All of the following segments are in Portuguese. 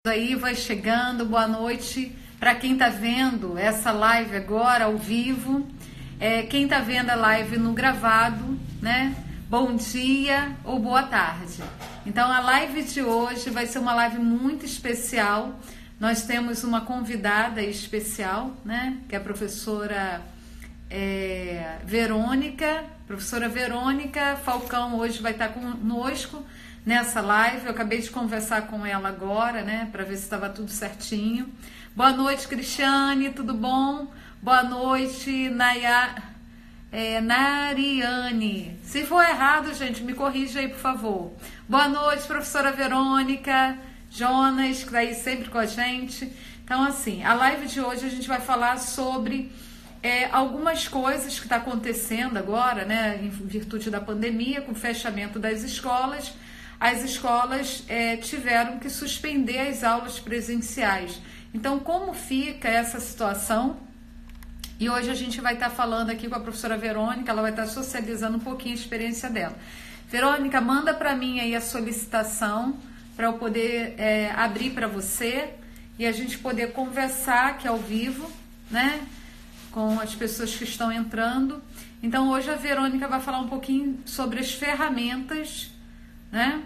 Aí vai chegando, boa noite para quem está vendo essa live agora ao vivo, quem está vendo a live no gravado, né? Bom dia ou boa tarde. Então a live de hoje vai ser uma live muito especial. Nós temos uma convidada especial, né? Que é a professora Verônica. Professora Verônica Falcão hoje vai estar conosco nessa live. Eu acabei de conversar com ela agora, né, para ver se estava tudo certinho. Boa noite, Cristiane, tudo bom? Boa noite, Nariane. Se for errado, gente, me corrija aí, por favor. Boa noite, professora Verônica, Jonas, que está aí sempre com a gente. Então, assim, a live de hoje a gente vai falar sobre algumas coisas que está acontecendo agora, né, em virtude da pandemia, com o fechamento das escolas. As escolas tiveram que suspender as aulas presenciais. Então, como fica essa situação? E hoje a gente vai estar falando aqui com a professora Verônica, ela vai estar socializando um pouquinho a experiência dela. Verônica, manda para mim aí a solicitação para eu poder abrir para você e a gente poder conversar aqui ao vivo, né, com as pessoas que estão entrando. Então, hoje a Verônica vai falar um pouquinho sobre as ferramentas, né?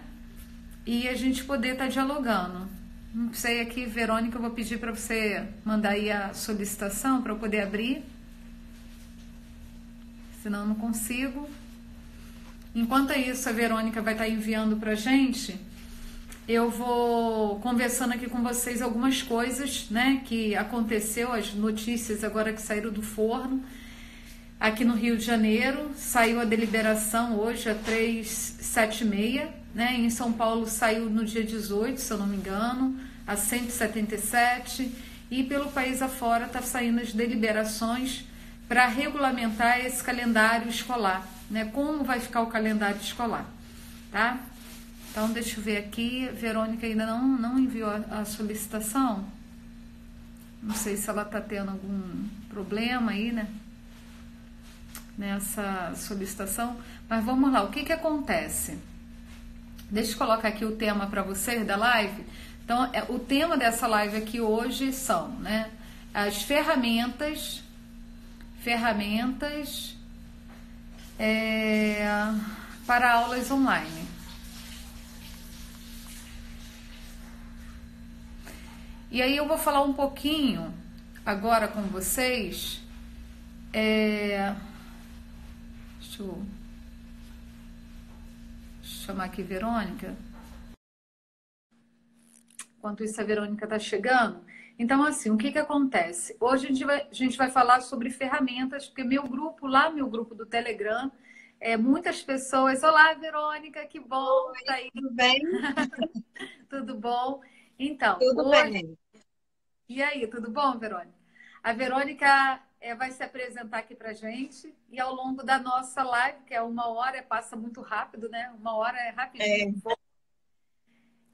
E a gente poder estar dialogando. Não sei aqui, Verônica, eu vou pedir para você mandar aí a solicitação para eu poder abrir. Senão eu não consigo. Enquanto isso, a Verônica vai estar enviando para a gente. Eu vou conversando aqui com vocês algumas coisas, né, que aconteceu, as notícias agora que saíram do forno. Aqui no Rio de Janeiro, saiu a deliberação hoje, a 376, né? Em São Paulo saiu no dia 18, se eu não me engano, a 177, e pelo país afora está saindo as deliberações para regulamentar esse calendário escolar, né? Como vai ficar o calendário escolar, tá? Então, deixa eu ver aqui, Verônica ainda não enviou a solicitação, não sei se ela está tendo algum problema aí, né? Nessa solicitação, mas vamos lá, o que acontece? Deixa eu colocar aqui o tema para vocês da live. Então, o tema dessa live aqui hoje são, né, as ferramentas para aulas online. E aí eu vou falar um pouquinho agora com vocês. Deixa eu chamar aqui Verônica. Enquanto isso, a Verônica está chegando. Então, assim, o que acontece? Hoje a gente vai falar sobre ferramentas, porque meu grupo do Telegram, muitas pessoas... Olá, Verônica, que bom Oi, tá aí. tudo bem? Tudo bom? Então, Tudo hoje... bem. E aí, tudo bom, Verônica? A Verônica vai se apresentar aqui pra gente e ao longo da nossa live, que é 1 hora, passa muito rápido, né? 1 hora é É, rapidinho.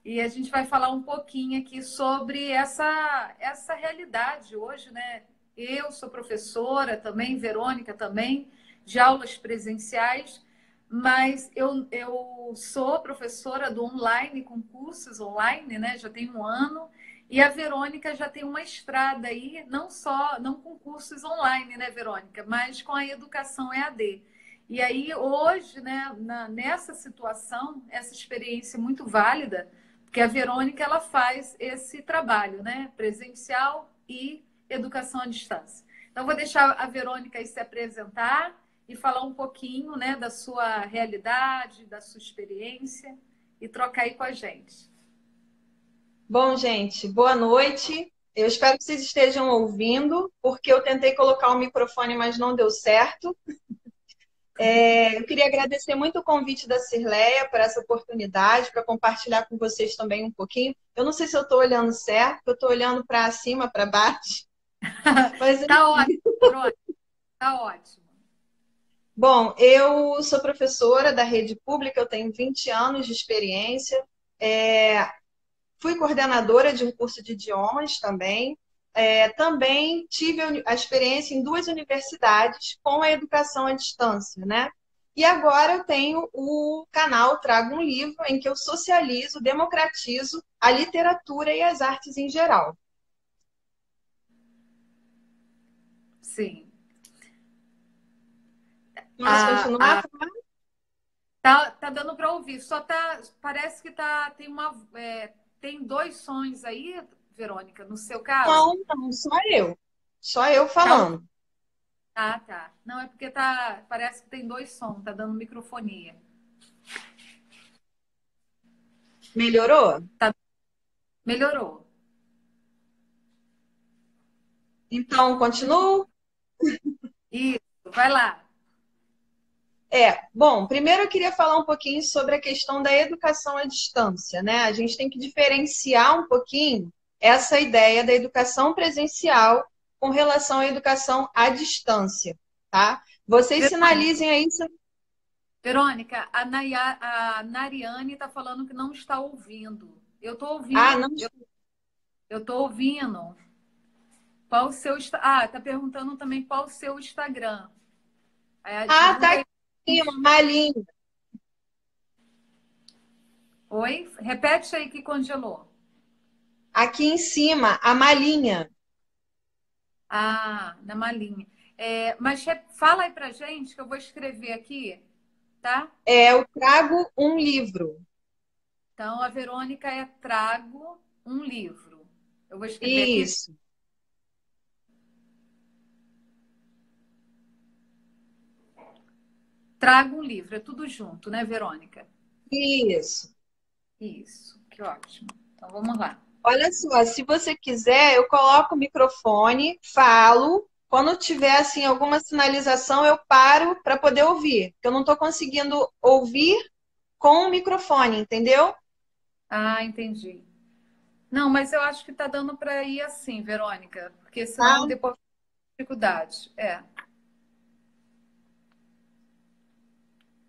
E a gente vai falar um pouquinho aqui sobre essa realidade hoje, né? Eu sou professora também, Verônica também, de aulas presenciais, mas eu sou professora do online, com cursos online, né? Já tem 1 ano, e a Verônica já tem uma estrada aí, não com cursos online, né, Verônica, mas com a educação EAD. E aí, hoje, né, nessa situação, essa experiência muito válida, porque a Verônica ela faz esse trabalho, né? Presencial e educação à distância. Então, vou deixar a Verônica aí se apresentar e falar um pouquinho, né, da sua realidade, da sua experiência e trocar aí com a gente. bom, gente, boa noite. Eu espero que vocês estejam ouvindo, porque eu tentei colocar o microfone, mas não deu certo. Eu queria agradecer muito o convite da Cirleia por essa oportunidade, para compartilhar com vocês também um pouquinho. Eu não sei se eu estou olhando certo, eu estou olhando para cima, para baixo, mas Tá ótimo, Verônica, tá ótimo. bom, eu sou professora da rede pública, eu tenho 20 anos de experiência. É, Fui coordenadora de um curso de idiomas também. Também tive a experiência em 2 universidades com a educação à distância, né? E agora eu tenho o canal Trago um Livro, em que eu socializo, democratizo a literatura e as artes em geral. Sim. Posso continuar? Tá dando para ouvir. Só tá, parece que tem dois sons aí, Verônica, no seu caso. Não, não, só eu. Só eu Tá, falando. tá. Não é porque parece que tem dois sons, tá dando microfonia. Melhorou? Tá, melhorou. Então, continuo? Isso, vai lá. Bom, primeiro eu queria falar um pouquinho sobre a questão da educação à distância, né? A gente tem que diferenciar um pouquinho essa ideia da educação presencial com relação à educação à distância, tá? Vocês Verônica, sinalizem aí. Verônica, a Nariane está falando que não está ouvindo. Eu estou Ah, ouvindo, não. eu estou ouvindo. Qual o seu tá perguntando também qual o seu Instagram. Ah, tá Divulga aí. aqui, uma malinha. Oi? Repete aí que congelou. Aqui em cima, a malinha. Ah, na malinha. Mas fala aí pra gente que eu vou escrever aqui, tá? Eu trago um livro. Então, a Verônica trago um livro. Eu vou escrever aqui. Isso, Trago um livro. É tudo junto, né, Verônica? isso. Isso, que ótimo. Então, vamos lá. Olha só, se você quiser, eu coloco o microfone, falo. Quando tiver assim alguma sinalização, eu paro para poder ouvir. Porque eu não estou conseguindo ouvir com o microfone, entendeu? Ah, entendi. Não, mas eu acho que tá dando para ir assim, Verônica, porque Tá? senão depois dificuldade.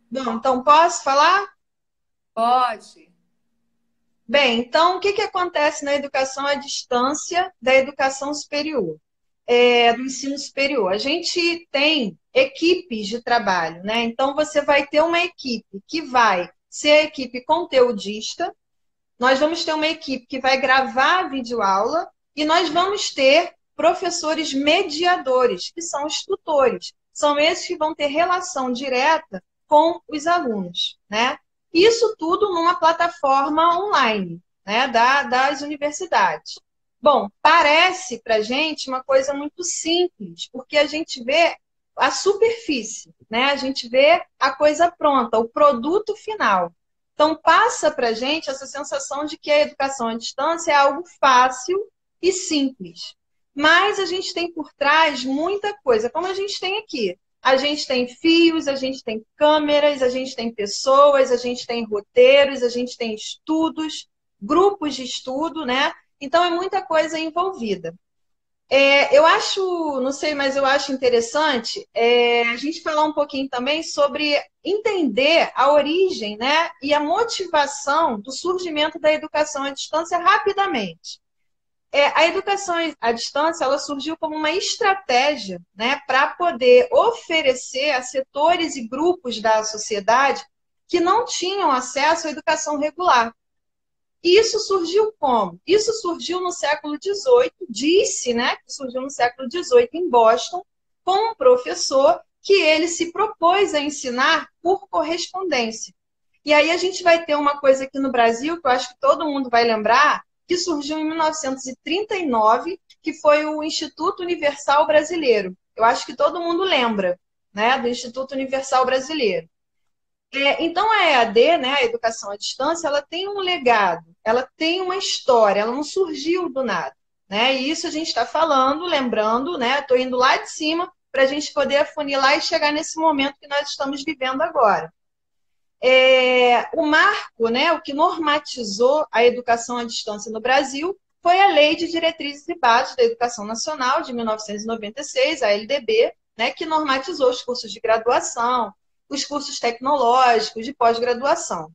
Bom, então posso falar? Pode. Bem, então o que que acontece na educação à distância da educação superior, do ensino superior? A gente tem equipes de trabalho, né? Então você vai ter uma equipe que vai ser a equipe conteudista. Nós vamos ter uma equipe que vai gravar a videoaula e nós vamos ter professores mediadores, que são os tutores. São esses que vão ter relação direta com os alunos, né? Isso tudo numa plataforma online, né, das universidades. Bom, parece para a gente uma coisa muito simples, porque a gente vê a superfície, né? A gente vê a coisa pronta, o produto final. Então, passa para a gente essa sensação de que a educação à distância é algo fácil e simples. Mas a gente tem por trás muita coisa, como a gente tem aqui. A gente tem fios, a gente tem câmeras, a gente tem pessoas, a gente tem roteiros, a gente tem estudos, grupos de estudo, né? Então, é muita coisa envolvida. Eu acho, não sei, mas eu acho interessante a gente falar um pouquinho também sobre entender a origem, né, e a motivação do surgimento da educação à distância rapidamente. A educação à distância ela surgiu como uma estratégia, né, para poder oferecer a setores e grupos da sociedade que não tinham acesso à educação regular. E isso surgiu como? Isso surgiu no século XVIII, disse, né, que surgiu no século XVIII em Boston, com um professor que ele se propôs a ensinar por correspondência. E aí a gente vai ter uma coisa aqui no Brasil, que eu acho que todo mundo vai lembrar, que surgiu em 1939, que foi o Instituto Universal Brasileiro. Eu acho que todo mundo lembra, né, do Instituto Universal Brasileiro. Então, a EAD, né, a educação à distância, ela tem um legado, ela tem uma história, ela não surgiu do nada. Né? E isso a gente está falando, lembrando, né? Estou indo lá de cima para a gente poder afunilar e chegar nesse momento que nós estamos vivendo agora. O marco, né, o que normatizou a educação à distância no Brasil foi a Lei de Diretrizes e Bases da Educação Nacional, de 1996, a LDB, né, que normatizou os cursos de graduação, os cursos tecnológicos de pós-graduação.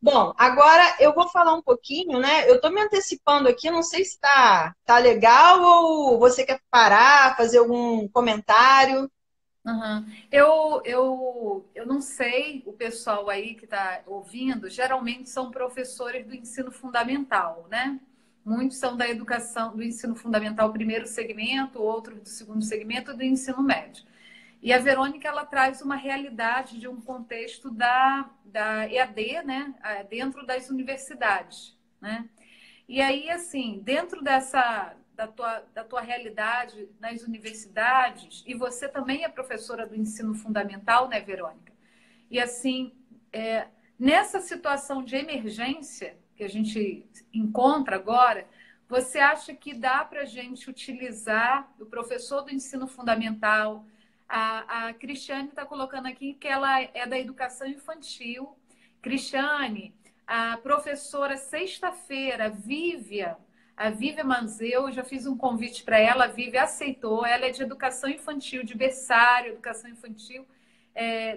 Bom, agora eu vou falar um pouquinho, né? Eu estou me antecipando aqui, não sei se tá legal ou você quer parar, fazer algum comentário. Aham. Eu não sei, o pessoal aí que está ouvindo, geralmente são professores do ensino fundamental, né? Muitos são da educação, do ensino fundamental, primeiro segmento, outros do segundo segmento, do ensino médio. E a Verônica, ela traz uma realidade de um contexto da EAD, né? Dentro das universidades, né? E aí, assim, dentro da tua realidade nas universidades, e você também é professora do ensino fundamental, né, Verônica? E assim, nessa situação de emergência que a gente encontra agora, você acha que dá para a gente utilizar o professor do ensino fundamental? A Cristiane está colocando aqui que ela é da educação infantil. Cristiane, a professora sexta-feira, a Vívia Manzeu, eu já fiz um convite para ela, a Vívia aceitou, ela é de educação infantil, de berçário, educação infantil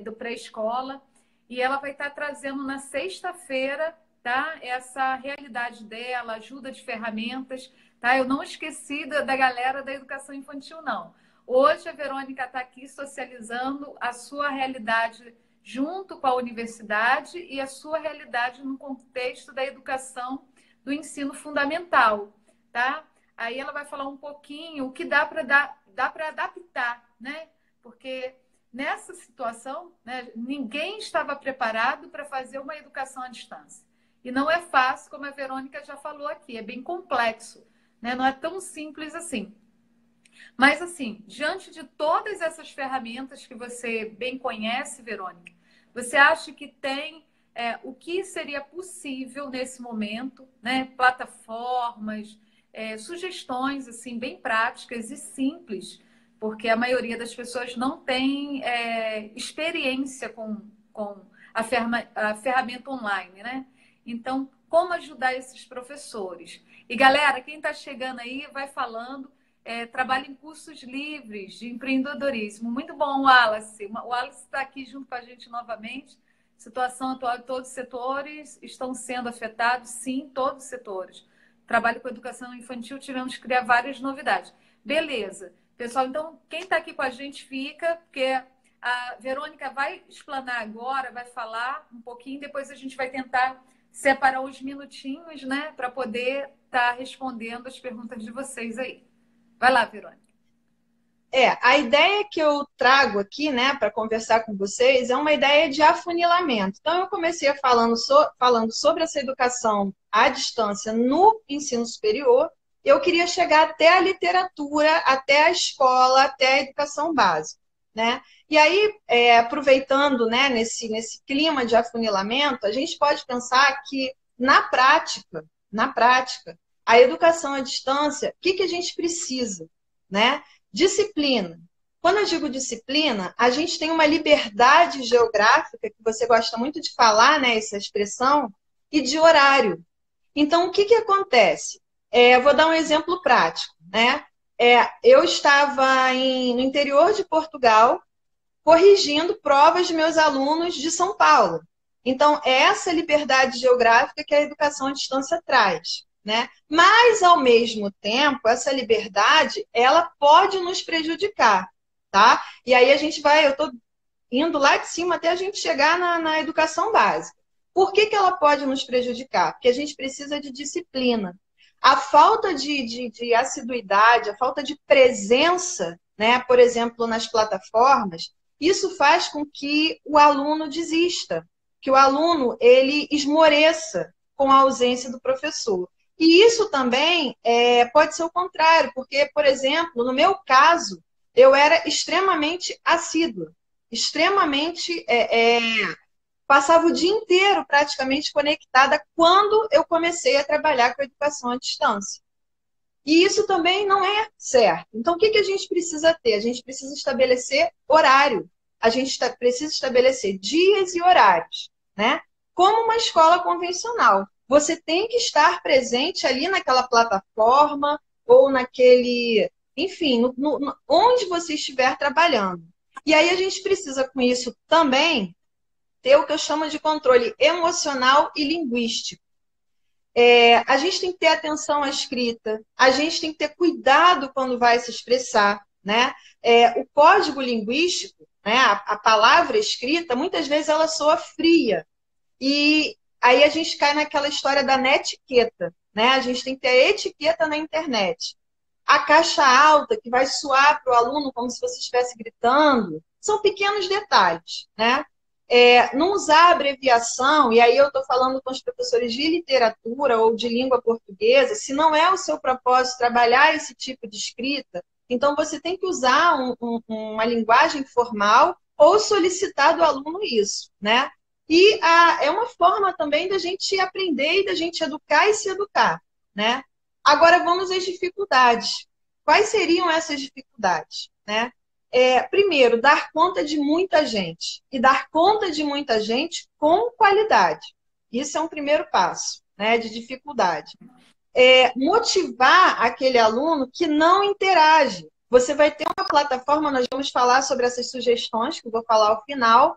do pré-escola, e ela vai estar trazendo na sexta-feira, tá? Essa realidade dela, ajuda de ferramentas, tá? Eu não esqueci da galera da educação infantil, não. Hoje a Verônica está aqui socializando a sua realidade junto com a universidade e a sua realidade no contexto da educação do ensino fundamental, tá? Aí ela vai falar um pouquinho o que dá para adaptar, né? Porque nessa situação, né, ninguém estava preparado para fazer uma educação à distância. E não é fácil, como a Verônica já falou aqui, é bem complexo, né? Não é tão simples assim. Mas, assim, diante de todas essas ferramentas que você bem conhece, Verônica, você acha que tem o que seria possível nesse momento, né? Plataformas, sugestões, assim, bem práticas e simples, porque a maioria das pessoas não tem experiência com a ferramenta online, né? Então, como ajudar esses professores? E, galera, quem está chegando aí, vai falando. Trabalha em cursos livres de empreendedorismo. Muito bom, Wallace. O Wallace está aqui junto com a gente novamente. Situação atual de todos os setores estão sendo afetados, sim, todos os setores. Trabalho com educação infantil, tivemos que criar várias novidades. Beleza. Pessoal, então, quem está aqui com a gente fica, porque a Verônica vai explanar agora, vai falar um pouquinho, depois a gente vai tentar separar uns minutinhos, né, para poder estar respondendo as perguntas de vocês aí. Vai lá, Verônica. A ideia que eu trago aqui, né, para conversar com vocês é uma ideia de afunilamento. Então, eu comecei falando sobre essa educação à distância no ensino superior. Eu queria chegar até a literatura, até a escola, até a educação básica, né? E aí, aproveitando, né, nesse clima de afunilamento, a gente pode pensar que, na prática, a educação à distância, o que a gente precisa, né? Disciplina. Quando eu digo disciplina, a gente tem uma liberdade geográfica, que você gosta muito de falar, né, essa expressão, e de horário. Então, o que acontece? Eu vou dar um exemplo prático, né? Eu estava no interior de Portugal, corrigindo provas de meus alunos de São Paulo. Então, é essa liberdade geográfica que a educação à distância traz, né? Mas, ao mesmo tempo, essa liberdade, ela pode nos prejudicar, tá? E aí eu estou indo lá de cima até a gente chegar na educação básica. Por que ela pode nos prejudicar? Porque a gente precisa de disciplina. A falta de assiduidade, a falta de presença, né, por exemplo, nas plataformas, isso faz com que o aluno desista, que o aluno ele esmoreça com a ausência do professor. E isso também pode ser o contrário, porque, por exemplo, no meu caso, eu era extremamente assídua, extremamente passava o dia inteiro praticamente conectada quando eu comecei a trabalhar com a educação à distância. E isso também não é certo. Então, o que a gente precisa ter? A gente precisa estabelecer horário. A gente precisa estabelecer dias e horários, né? Como uma escola convencional. Você tem que estar presente ali naquela plataforma ou naquele... Enfim, onde você estiver trabalhando. E aí a gente precisa, com isso, também ter o que eu chamo de controle emocional e linguístico. A gente tem que ter atenção à escrita, a gente tem que ter cuidado quando vai se expressar, né? O código linguístico, né, a palavra escrita, muitas vezes ela soa fria. E aí a gente cai naquela história da netiqueta, né? A gente tem que ter etiqueta na internet. A caixa alta, que vai soar para o aluno como se você estivesse gritando, são pequenos detalhes, né? Não usar abreviação, e aí eu estou falando com os professores de literatura ou de língua portuguesa, se não é o seu propósito trabalhar esse tipo de escrita, então você tem que usar uma linguagem formal ou solicitar do aluno isso, né? E é uma forma também da gente aprender e da gente educar e se educar, né? Agora vamos às dificuldades. Quais seriam essas dificuldades, né? Primeiro, dar conta de muita gente. E dar conta de muita gente com qualidade. Isso é um primeiro passo, né, de dificuldade. Motivar aquele aluno que não interage. Você vai ter uma plataforma, nós vamos falar sobre essas sugestões, que eu vou falar ao final.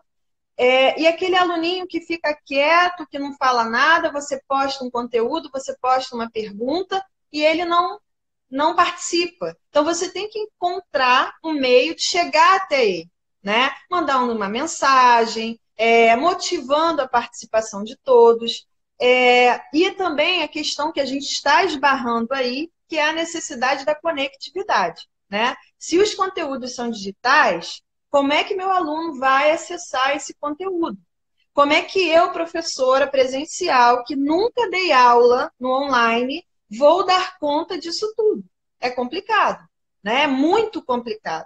E aquele aluninho que fica quieto, que não fala nada, você posta um conteúdo, você posta uma pergunta, e ele não participa. Então, você tem que encontrar um meio de chegar até ele, né? Mandar uma mensagem, motivando a participação de todos. E também a questão que a gente está esbarrando aí, que é a necessidade da conectividade, né? Se os conteúdos são digitais, como é que meu aluno vai acessar esse conteúdo? Como é que eu, professora presencial, que nunca dei aula no online, vou dar conta disso tudo? É complicado, né? É muito complicado.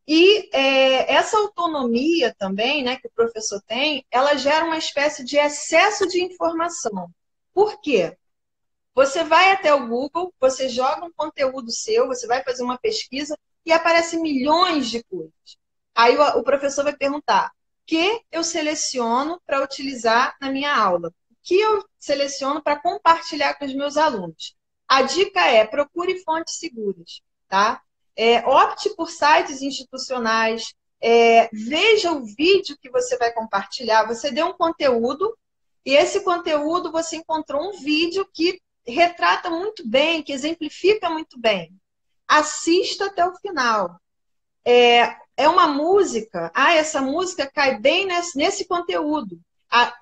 E essa autonomia também, né, que o professor tem, ela gera uma espécie de excesso de informação. Por quê? Você vai até o Google, você joga um conteúdo seu, você vai fazer uma pesquisa e aparecem milhões de coisas. Aí o professor vai perguntar: o que eu seleciono para utilizar na minha aula? O que eu seleciono para compartilhar com os meus alunos? A dica é: procure fontes seguras, tá? Opte por sites institucionais, veja o vídeo que você vai compartilhar. Você deu um conteúdo e esse conteúdo você encontrou um vídeo que retrata muito bem, que exemplifica muito bem. Assista até o final. É uma música, essa música cai bem nesse conteúdo.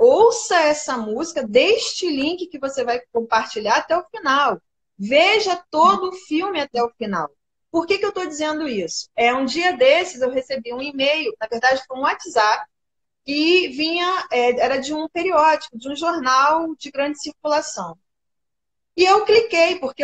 Ouça essa música deste link que você vai compartilhar até o final. Veja todo o filme até o final. Por que eu estou dizendo isso? Um dia desses eu recebi um e-mail, na verdade foi um WhatsApp, e vinha, era de um periódico, de um jornal de grande circulação. E eu cliquei, porque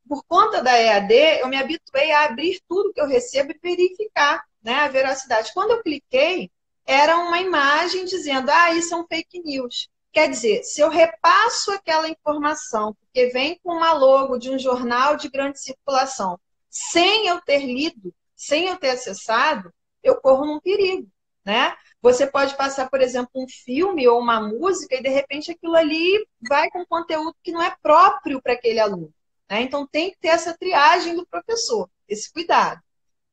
por conta da EAD, eu me habituei a abrir tudo que eu recebo e verificar, né, a veracidade. Quando eu cliquei, era uma imagem dizendo: isso é um fake news. Quer dizer, se eu repasso aquela informação, porque vem com uma logo de um jornal de grande circulação, sem eu ter lido, sem eu ter acessado, eu corro num perigo, né? Você pode passar, por exemplo, um filme ou uma música e, de repente, aquilo ali vai com conteúdo que não é próprio para aquele aluno, né? Então, tem que ter essa triagem do professor, esse cuidado,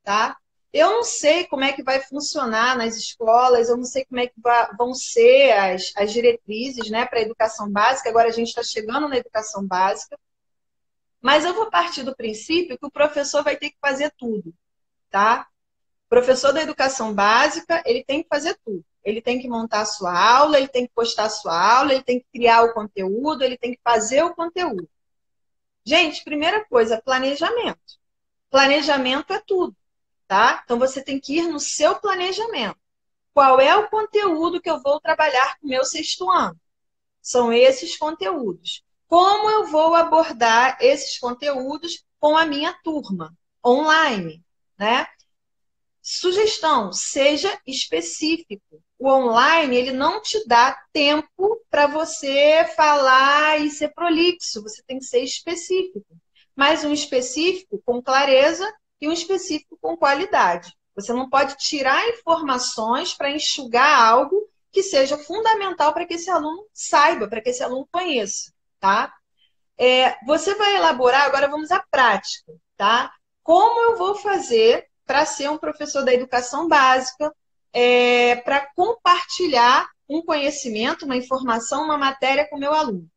tá? Eu não sei como é que vai funcionar nas escolas, eu não sei como é que vão ser as diretrizes, né, para a educação básica. Agora a gente está chegando na educação básica, mas eu vou partir do princípio que o professor vai ter que fazer tudo, tá? O professor da educação básica, ele tem que fazer tudo. Ele tem que montar a sua aula, ele tem que postar a sua aula, ele tem que criar o conteúdo, ele tem que fazer o conteúdo. Gente, primeira coisa, planejamento. Planejamento é tudo, tá? Então, você tem que ir no seu planejamento. Qual é o conteúdo que eu vou trabalhar com o meu sexto ano? São esses conteúdos. Como eu vou abordar esses conteúdos com a minha turma online, né? Sugestão: seja específico. O online, ele não te dá tempo para você falar e ser prolixo. Você tem que ser específico. Mas um específico com clareza e um específico com qualidade. Você não pode tirar informações para enxugar algo que seja fundamental para que esse aluno saiba, para que esse aluno conheça, tá? Você vai elaborar, agora vamos à prática, tá? Como eu vou fazer para ser um professor da educação básica, para compartilhar um conhecimento, uma informação, uma matéria com o meu aluno?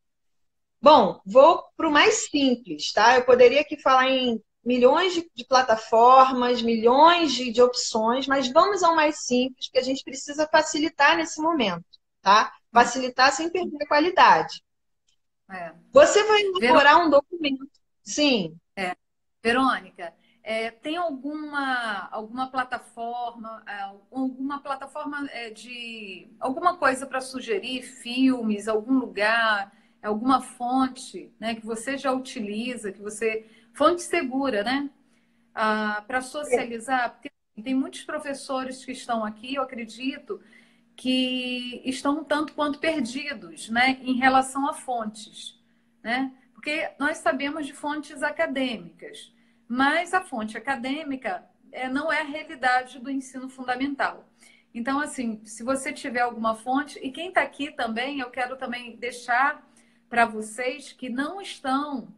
Bom, vou para o mais simples, tá? Eu poderia aqui falar em milhões de plataformas, milhões de opções, mas vamos ao mais simples, porque a gente precisa facilitar nesse momento, tá? Facilitar sem perder a qualidade. É. Você vai elaborar um documento. Sim. Verônica, tem alguma plataforma, de alguma coisa para sugerir, filmes, algum lugar, alguma fonte, né, que você já utiliza, fonte segura, né, para socializar? Porque tem muitos professores que estão aqui, eu acredito, que estão um tanto quanto perdidos, né, em relação a fontes, né? Porque nós sabemos de fontes acadêmicas, mas a fonte acadêmica não é a realidade do ensino fundamental. Então, assim, se você tiver alguma fonte, e quem está aqui também, eu quero também deixar para vocês que não estão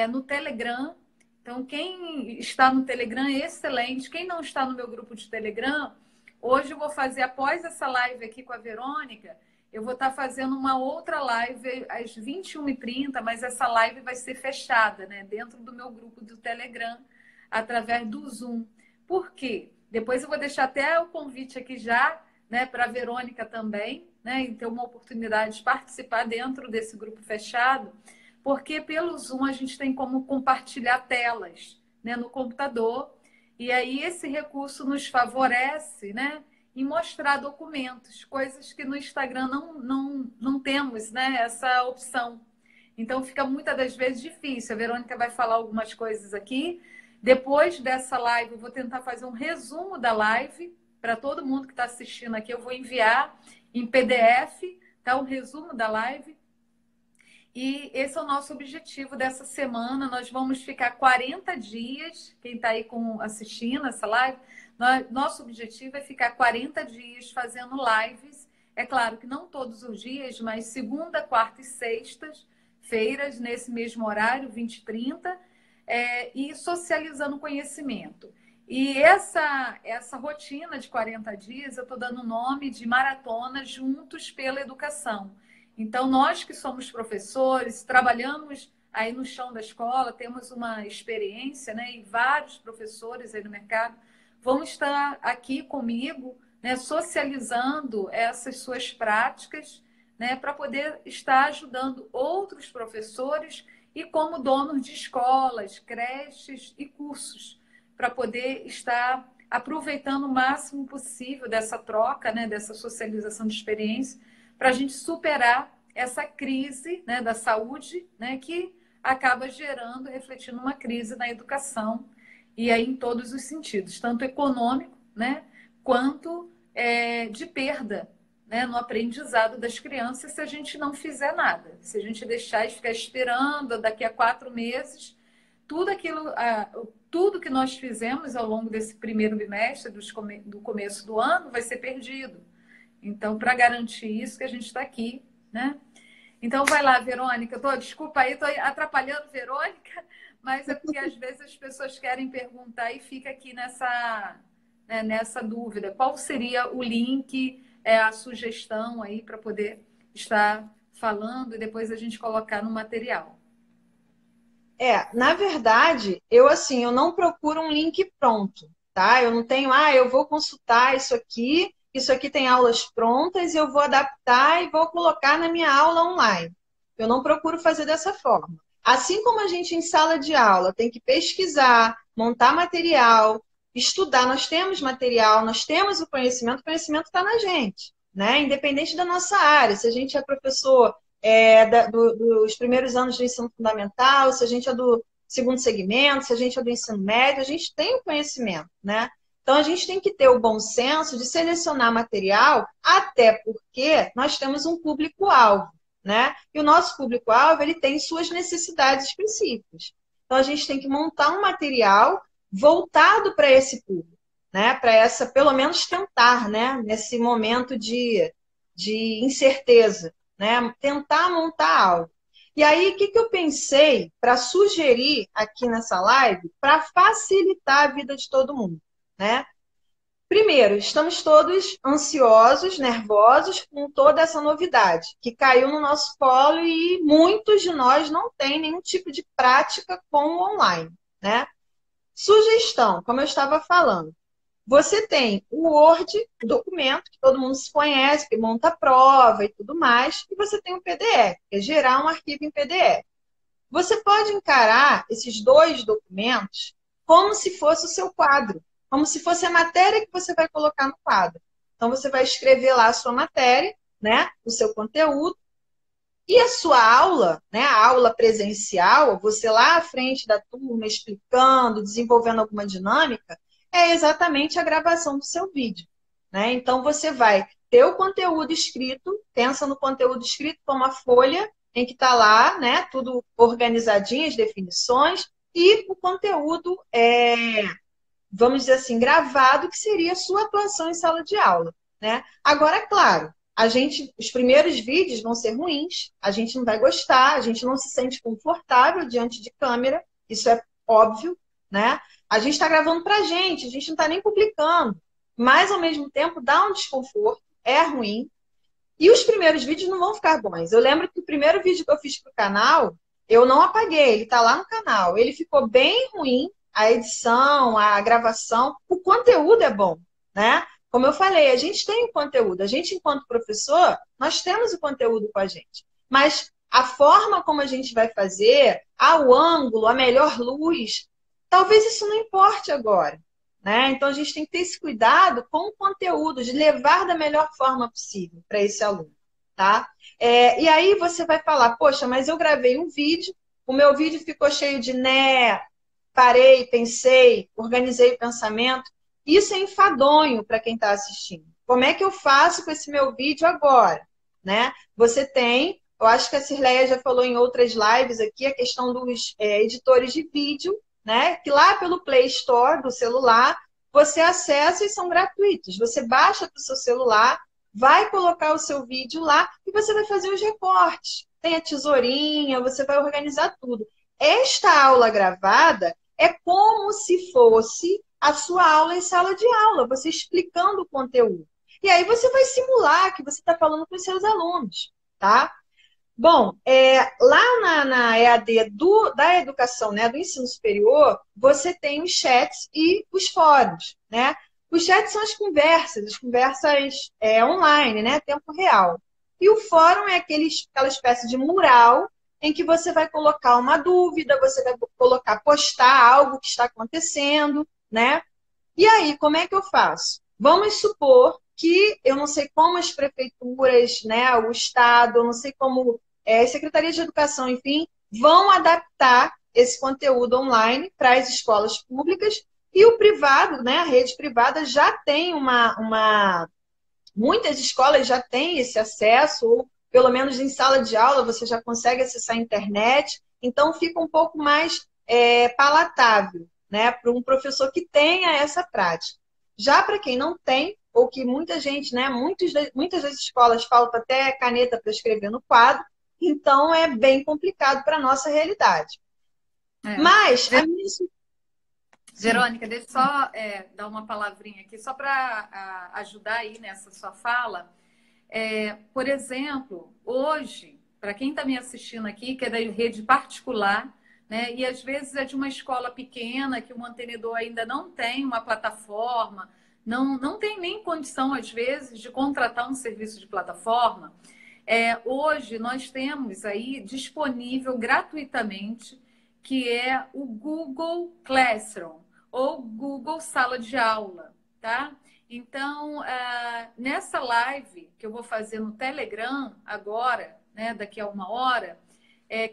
no Telegram. Então, quem está no Telegram é excelente. Quem não está no meu grupo de Telegram, hoje eu vou fazer, após essa live aqui com a Verônica, eu vou estar fazendo uma outra live às 21h30, mas essa live vai ser fechada, né? Dentro do meu grupo do Telegram, através do Zoom. Por quê? Depois eu vou deixar até o convite aqui já, né, para a Verônica também, né? E ter uma oportunidade de participar dentro desse grupo fechado, porque pelo Zoom a gente tem como compartilhar telas, né, no computador. E aí esse recurso nos favorece, né, em mostrar documentos, coisas que no Instagram não temos, né, essa opção. Então fica muitas das vezes difícil. A Verônica vai falar algumas coisas aqui. Depois dessa live, eu vou tentar fazer um resumo da live para todo mundo que está assistindo aqui. Eu vou enviar em PDF, tá, um resumo da live. E esse é o nosso objetivo dessa semana. Nós vamos ficar 40 dias, quem está aí assistindo essa live, nosso objetivo é ficar 40 dias fazendo lives. É claro que não todos os dias, mas segunda, quarta e sextas-feiras, nesse mesmo horário, 20h30, e socializando conhecimento. E essa rotina de 40 dias, eu estou dando o nome de Maratona Juntos pela Educação. Então, nós que somos professores, trabalhamos aí no chão da escola, temos uma experiência, né? E vários professores aí no mercado vão estar aqui comigo, né? Socializando essas suas práticas, né? Para poder estar ajudando outros professores e como donos de escolas, creches e cursos, para poder estar aproveitando o máximo possível dessa troca, né? Dessa socialização de experiência, para a gente superar essa crise, né, da saúde, né, que acaba gerando, refletindo uma crise na educação, e aí em todos os sentidos, tanto econômico, né, quanto de perda, né, no aprendizado das crianças, se a gente não fizer nada. Se a gente deixar e ficar esperando daqui a 4 meses, tudo que nós fizemos ao longo desse primeiro bimestre, do começo do ano, vai ser perdido. Então, para garantir isso que a gente está aqui, né? Então, vai lá, Verônica. Desculpa aí, estou atrapalhando, Verônica, mas é porque às vezes as pessoas querem perguntar e fica aqui nessa dúvida. Qual seria o link, a sugestão aí para poder estar falando e depois a gente colocar no material? Na verdade, eu não procuro um link pronto, tá? Eu não tenho, eu vou consultar isso aqui tem aulas prontas e eu vou adaptar e vou colocar na minha aula online. Eu não procuro fazer dessa forma. Assim como a gente em sala de aula tem que pesquisar, montar material, estudar, nós temos material, nós temos o conhecimento está na gente, né? Independente da nossa área. Se a gente é professor dos primeiros anos do ensino fundamental, se a gente é do segundo segmento, se a gente é do ensino médio, a gente tem o conhecimento, né? Então, a gente tem que ter o bom senso de selecionar material, até porque nós temos um público-alvo, né? E o nosso público-alvo, ele tem suas necessidades específicas. Então, a gente tem que montar um material voltado para esse público, né? Para pelo menos tentar, né? Nesse momento de incerteza, né? Tentar montar algo. E aí, o que eu pensei para sugerir aqui nessa live para facilitar a vida de todo mundo, né? Primeiro, estamos todos ansiosos, nervosos com toda essa novidade que caiu no nosso colo e muitos de nós não têm nenhum tipo de prática com o online, né? Sugestão, como eu estava falando. Você tem o Word, o documento que todo mundo se conhece, que monta a prova e tudo mais, e você tem o PDF, que é gerar um arquivo em PDF. Você pode encarar esses dois documentos como se fosse o seu quadro, como se fosse a matéria que você vai colocar no quadro. Então, você vai escrever lá a sua matéria, né, o seu conteúdo, e a sua aula, né, a aula presencial, você lá à frente da turma explicando, desenvolvendo alguma dinâmica, é exatamente a gravação do seu vídeo, né? Então você vai ter o conteúdo escrito, pensa no conteúdo escrito como a folha em que está lá, né, tudo organizadinho, as definições, e o conteúdo vamos dizer assim, gravado, que seria a sua atuação em sala de aula, né? Agora, claro, os primeiros vídeos vão ser ruins, a gente não vai gostar, a gente não se sente confortável diante de câmera, isso é óbvio, né? A gente está gravando para a gente não está nem publicando, mas ao mesmo tempo dá um desconforto, é ruim, e os primeiros vídeos não vão ficar bons. Eu lembro que o primeiro vídeo que eu fiz para o canal, eu não apaguei, ele está lá no canal. Ele ficou bem ruim, a edição, a gravação. O conteúdo é bom, né? Como eu falei, a gente tem o conteúdo. A gente, enquanto professor, nós temos o conteúdo com a gente. Mas a forma como a gente vai fazer, o ângulo, a melhor luz, talvez isso não importe agora. Né? Então, a gente tem que ter esse cuidado com o conteúdo, de levar da melhor forma possível para esse aluno. Tá? E aí você vai falar, poxa, mas eu gravei um vídeo, o meu vídeo ficou cheio de né, parei, pensei, organizei o pensamento. Isso é enfadonho para quem está assistindo. Como é que eu faço com esse meu vídeo agora? Né? Você tem, eu acho que a Cirleia já falou em outras lives aqui, a questão dos editores de vídeo, né? Que lá pelo Play Store do celular, você acessa e são gratuitos. Você baixa para o seu celular, vai colocar o seu vídeo lá e você vai fazer os recortes. Tem a tesourinha, você vai organizar tudo. Esta aula gravada é como se fosse a sua aula em sala de aula, você explicando o conteúdo. E aí você vai simular que você está falando com os seus alunos, tá? Bom, lá na EAD da educação, né, do ensino superior, você tem os chats e os fóruns, né? Os chats são as conversas online, né, tempo real. E o fórum é aquela espécie de mural em que você vai colocar uma dúvida, você vai postar algo que está acontecendo, né? E aí, como é que eu faço? Vamos supor que eu não sei como as prefeituras, né, o Estado, eu não sei como Secretaria de Educação, enfim, vão adaptar esse conteúdo online para as escolas públicas e o privado, né, a rede privada já tem muitas escolas já têm esse acesso, ou pelo menos em sala de aula você já consegue acessar a internet, então fica um pouco mais palatável, né, para um professor que tenha essa prática. Já para quem não tem, ou que muita gente, né, muitas das escolas falta até caneta para escrever no quadro, então é bem complicado para a nossa realidade. Mas a minha... Verônica, deixa eu só dar uma palavrinha aqui, só para ajudar aí nessa sua fala. Por exemplo, hoje, para quem está me assistindo aqui, que é da rede particular, né, e às vezes é de uma escola pequena, que o mantenedor ainda não tem uma plataforma, não tem nem condição, às vezes, de contratar um serviço de plataforma. Hoje nós temos aí disponível gratuitamente, que é o Google Classroom ou Google Sala de Aula, tá? Então, nessa live que eu vou fazer no Telegram agora, né, daqui a uma hora,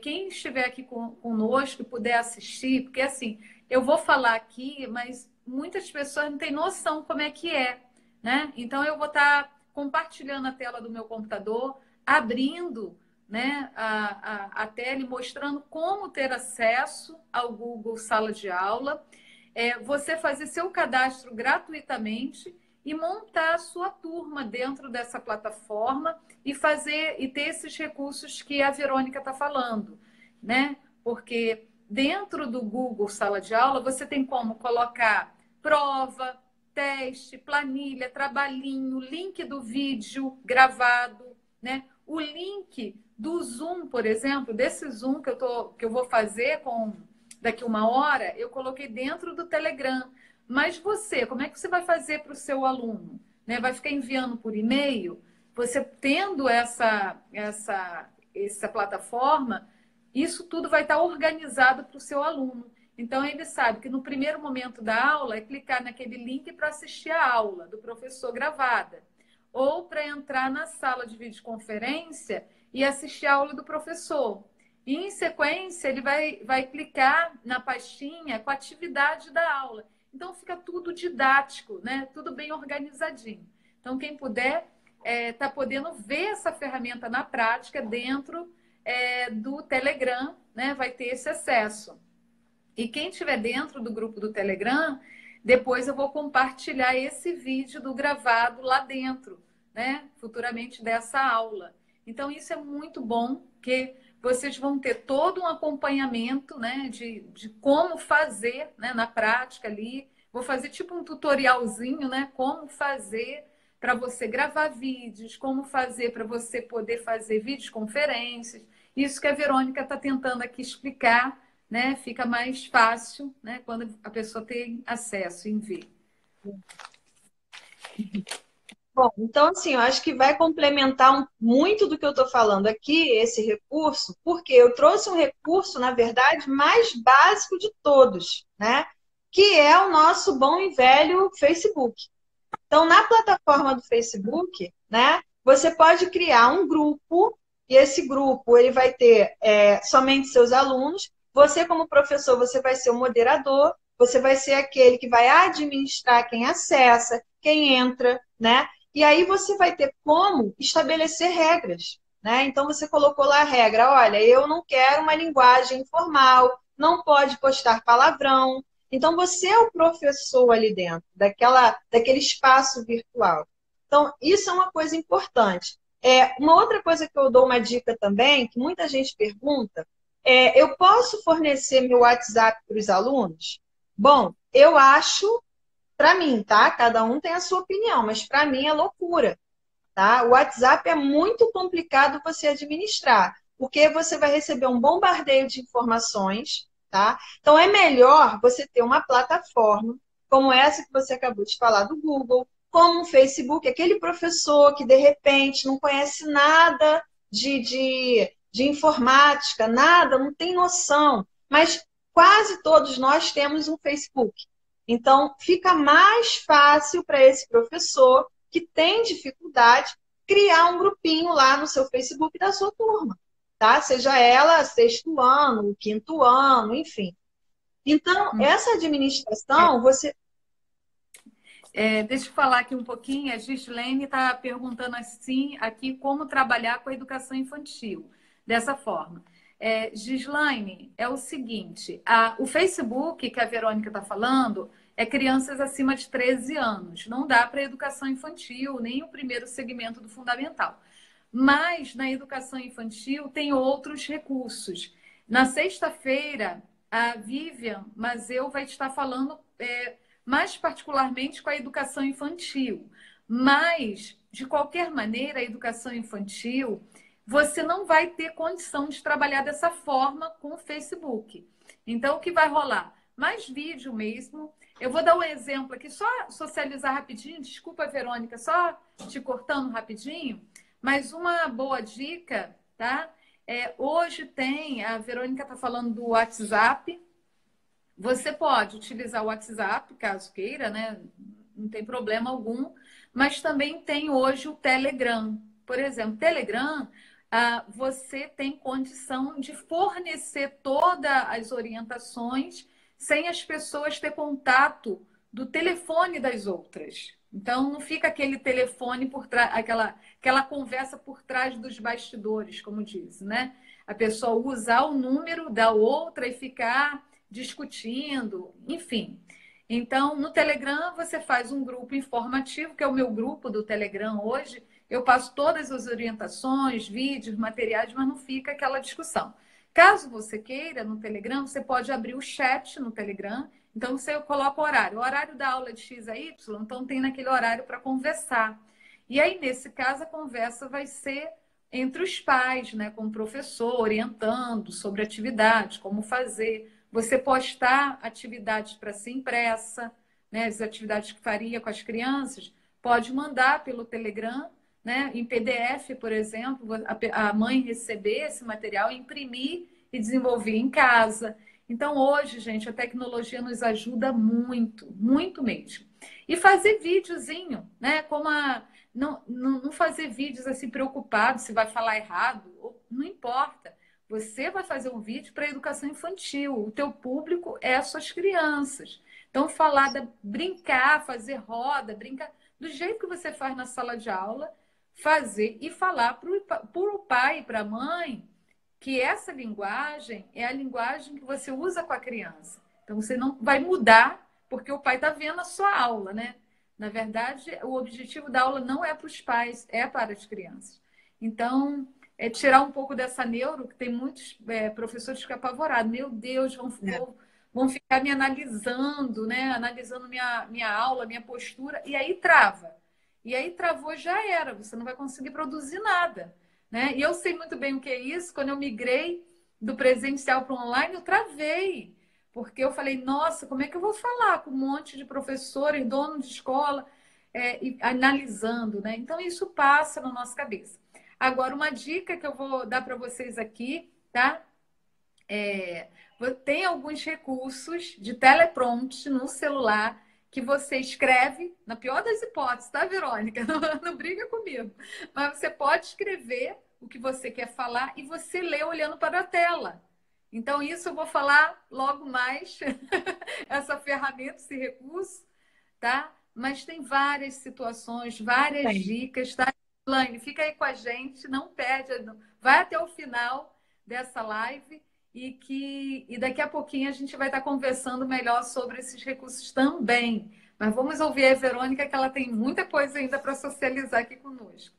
quem estiver aqui conosco e puder assistir, porque assim, eu vou falar aqui, mas muitas pessoas não têm noção como é que é, né? Então, eu vou estar compartilhando a tela do meu computador, abrindo, né, a tela e mostrando como ter acesso ao Google Sala de Aula, você fazer seu cadastro gratuitamente e montar a sua turma dentro dessa plataforma e ter esses recursos que a Verônica está falando, né? Porque dentro do Google Sala de Aula você tem como colocar prova, teste, planilha, trabalhinho, link do vídeo gravado, né? O link do Zoom, por exemplo, desse Zoom que eu vou fazer daqui uma hora, eu coloquei dentro do Telegram. Mas você, como é que você vai fazer para o seu aluno? Né? Vai ficar enviando por e-mail? Você tendo essa plataforma, isso tudo vai estar organizado para o seu aluno. Então, ele sabe que no primeiro momento da aula é clicar naquele link para assistir a aula do professor gravada, ou para entrar na sala de videoconferência e assistir a aula do professor. E, em sequência, ele vai clicar na pastinha com a atividade da aula. Então, fica tudo didático, né? Tudo bem organizadinho. Então, quem puder, está podendo ver essa ferramenta na prática dentro do Telegram, né? Vai ter esse acesso. E quem estiver dentro do grupo do Telegram, depois eu vou compartilhar esse vídeo do gravado lá dentro, né? Futuramente dessa aula. Então, isso é muito bom, porque vocês vão ter todo um acompanhamento, né? De como fazer, né? Na prática ali. Vou fazer tipo um tutorialzinho, né? Como fazer para você gravar vídeos, como fazer para você poder fazer videoconferências. Isso que a Verônica está tentando aqui explicar, né? Fica mais fácil, né? Quando a pessoa tem acesso em ver. Bom, então, assim, eu acho que vai complementar muito do que eu estou falando aqui, esse recurso, porque eu trouxe um recurso, na verdade, mais básico de todos, né? Que é o nosso bom e velho Facebook. Então, na plataforma do Facebook, né, você pode criar um grupo, e esse grupo ele vai ter somente seus alunos. Você, como professor, você vai ser o moderador, você vai ser aquele que vai administrar quem acessa, quem entra, né? E aí você vai ter como estabelecer regras, né? Então, você colocou lá a regra, olha, eu não quero uma linguagem informal, não pode postar palavrão. Então, você é o professor ali dentro, daquele espaço virtual. Então, isso é uma coisa importante. Uma outra coisa que eu dou uma dica também, que muita gente pergunta, eu posso fornecer meu WhatsApp para os alunos? Bom, eu acho, para mim, tá? Cada um tem a sua opinião, mas para mim é loucura, tá? O WhatsApp é muito complicado você administrar, porque você vai receber um bombardeio de informações, tá? Então é melhor você ter uma plataforma como essa que você acabou de falar do Google, como o Facebook, aquele professor que de repente não conhece nada de informática, nada, não tem noção, mas quase todos nós temos um Facebook. Então fica mais fácil para esse professor que tem dificuldade, criar um grupinho lá no seu Facebook da sua turma, tá? Seja ela sexto ano, quinto ano, enfim. Então, essa administração, você... Deixa eu falar aqui um pouquinho. A Gislene está perguntando assim aqui como trabalhar com a educação infantil dessa forma. Gislaine, é o seguinte, o Facebook que a Verônica está falando é crianças acima de 13 anos. Não dá para educação infantil, nem o primeiro segmento do fundamental. Mas na educação infantil tem outros recursos. Na sexta-feira, a Vivian Mazeu vai estar falando mais particularmente com a educação infantil. Mas, de qualquer maneira, a educação infantil, você não vai ter condição de trabalhar dessa forma com o Facebook. Então, o que vai rolar? Mais vídeo mesmo. Eu vou dar um exemplo aqui, só socializar rapidinho. Desculpa, Verônica, só te cortando rapidinho. Mas uma boa dica, tá? Hoje a Verônica está falando do WhatsApp. Você pode utilizar o WhatsApp, caso queira, né? Não tem problema algum. Mas também tem hoje o Telegram. Por exemplo, Telegram, você tem condição de fornecer todas as orientações sem as pessoas ter contato do telefone das outras. Então, não fica aquele telefone por trás, aquela conversa por trás dos bastidores, como diz, né? A pessoa usar o número da outra e ficar discutindo, enfim. Então, no Telegram, você faz um grupo informativo, que é o meu grupo do Telegram hoje. Eu passo todas as orientações, vídeos, materiais, mas não fica aquela discussão. Caso você queira, no Telegram, você pode abrir o chat no Telegram. Então, você coloca o horário da aula de X a Y, então tem naquele horário para conversar. E aí, nesse caso, a conversa vai ser entre os pais, né, com o professor, orientando sobre atividade, como fazer. você postar atividades para ser impressa, né, as atividades que faria com as crianças, pode mandar pelo Telegram, né, em PDF, por exemplo, a mãe receber esse material, imprimir e desenvolver em casa. Então, hoje, gente, a tecnologia nos ajuda muito, muito mesmo. E fazer videozinho, né? Não fazer vídeos assim preocupados se vai falar errado, não importa. Você vai fazer um vídeo para educação infantil. O teu público é as suas crianças. Então, brincar, fazer roda, brincar do jeito que você faz na sala de aula, fazer e falar para o pai e para a mãe que essa linguagem é a linguagem que você usa com a criança. Então, você não vai mudar porque o pai está vendo a sua aula, né? Na verdade, o objetivo da aula não é para os pais, é para as crianças. Então, é tirar um pouco dessa neuro, que tem muitos professores que ficam apavorados. Meu Deus, vão ficar me analisando, né? Analisando minha aula, minha postura, e aí trava. E aí travou, já era, você não vai conseguir produzir nada. Né? E eu sei muito bem o que é isso. Quando eu migrei do presencial para o online, eu travei. Porque eu falei, nossa, como é que eu vou falar com um monte de professores, dono de escola, analisando, né? Então, isso passa na nossa cabeça. Agora, uma dica que eu vou dar para vocês aqui, tá? Tem alguns recursos de teleprompter no celular que você escreve, na pior das hipóteses, tá, Verônica? Não briga comigo. Mas você pode escrever o que você quer falar e você lê olhando para a tela. Então, isso eu vou falar logo mais, essa ferramenta, esse recurso, tá? Mas tem várias situações, várias dicas, tá? Elaine, fica aí com a gente, não perde, vai até o final dessa live e daqui a pouquinho a gente vai estar conversando melhor sobre esses recursos também. Mas vamos ouvir a Verônica, que ela tem muita coisa ainda para socializar aqui conosco.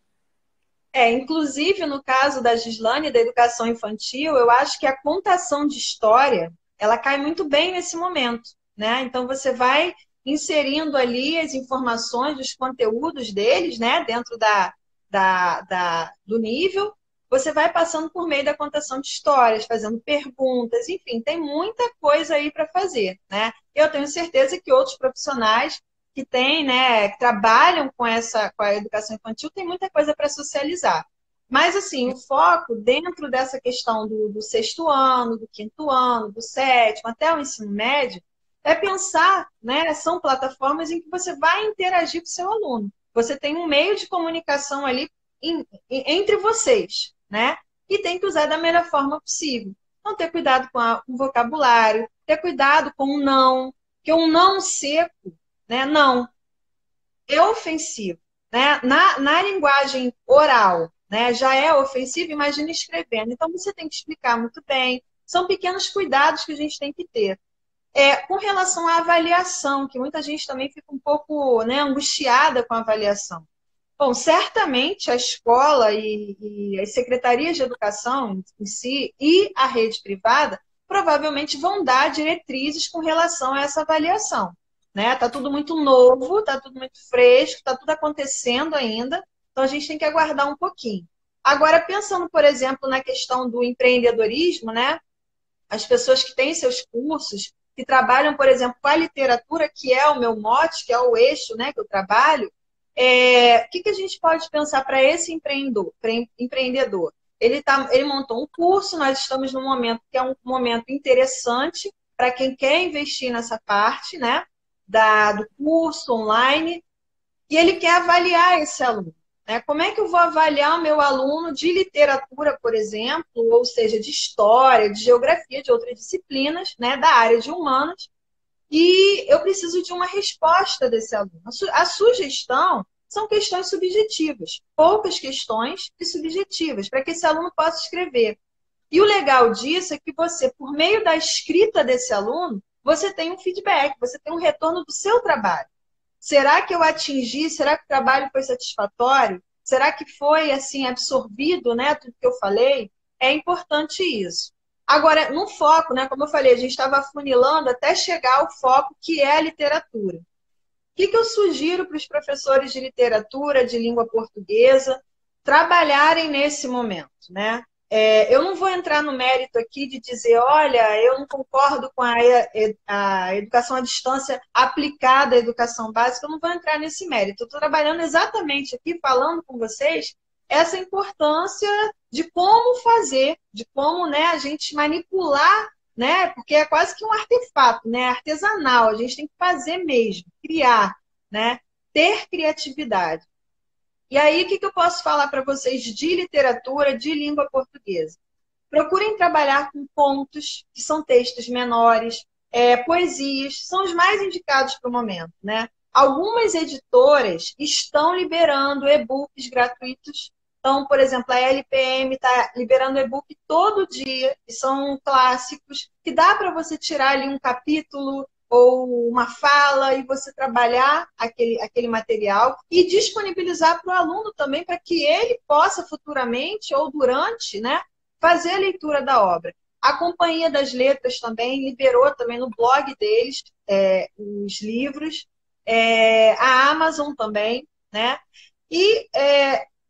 Inclusive, no caso da Gislane, da educação infantil, eu acho que a contação de história, ela cai muito bem nesse momento, né? Então, você vai inserindo ali as informações, os conteúdos deles, né? Dentro do nível, você vai passando por meio da contação de histórias, fazendo perguntas, enfim, tem muita coisa aí para fazer, né? Eu tenho certeza que outros profissionais que têm, né, que trabalham com a educação infantil, tem muita coisa para socializar. Mas, assim, o foco dentro dessa questão do sexto ano, do quinto ano, do sétimo, até o ensino médio, é pensar, né, são plataformas em que você vai interagir com o seu aluno. Você tem um meio de comunicação ali entre vocês, né? E tem que usar da melhor forma possível. Então, ter cuidado com o vocabulário, ter cuidado com o não, porque um não seco, né? Não é ofensivo, né? Na linguagem oral, né? Já é ofensivo, imagina escrevendo. Então, você tem que explicar muito bem. São pequenos cuidados que a gente tem que ter. Com relação à avaliação, que muita gente também fica um pouco, né, angustiada com a avaliação. Bom, certamente a escola e as secretarias de educação em si e a rede privada provavelmente vão dar diretrizes com relação a essa avaliação. Né? Tá tudo muito novo, tá tudo muito fresco, tá tudo acontecendo ainda, então a gente tem que aguardar um pouquinho. Agora, pensando, por exemplo, na questão do empreendedorismo, né? As pessoas que têm seus cursos, que trabalham, por exemplo, com a literatura, que é o meu mote, que é o eixo, né, que eu trabalho, o que a gente pode pensar para esse empreendedor? Ele montou um curso, nós estamos num momento que é um momento interessante para quem quer investir nessa parte, né, do curso online, e ele quer avaliar esse aluno. Né? Como é que eu vou avaliar o meu aluno de literatura, por exemplo, ou seja, de história, de geografia, de outras disciplinas, né, da área de humanas, e eu preciso de uma resposta desse aluno. A sugestão são questões subjetivas, poucas questões e subjetivas, para que esse aluno possa escrever. E o legal disso é que você, por meio da escrita desse aluno, você tem um feedback, você tem um retorno do seu trabalho. Será que eu atingi? Será que o trabalho foi satisfatório? Será que foi assim absorvido, né, tudo que eu falei? É importante isso. Agora, no foco, né, como eu falei, a gente estava afunilando até chegar ao foco que é a literatura. O que eu sugiro para os professores de literatura, de língua portuguesa, trabalharem nesse momento, né? Eu não vou entrar no mérito aqui de dizer, olha, eu não concordo com a educação à distância aplicada à educação básica, eu não vou entrar nesse mérito. Eu estou trabalhando exatamente aqui, falando com vocês, essa importância de como fazer, de como, né, a gente manipular, né, porque é quase que um artefato, né, artesanal, a gente tem que fazer mesmo, criar, né, ter criatividade. E aí, o que eu posso falar para vocês de literatura, de língua portuguesa? Procurem trabalhar com contos, que são textos menores, poesias, são os mais indicados para o momento, né? Algumas editoras estão liberando e-books gratuitos. Então, por exemplo, a LPM está liberando e-book todo dia, e são clássicos, que dá para você tirar ali um capítulo ou uma fala e você trabalhar aquele material e disponibilizar para o aluno também para que ele possa futuramente ou durante, né, fazer a leitura da obra. A Companhia das Letras também liberou também no blog deles os livros, a Amazon também, né? E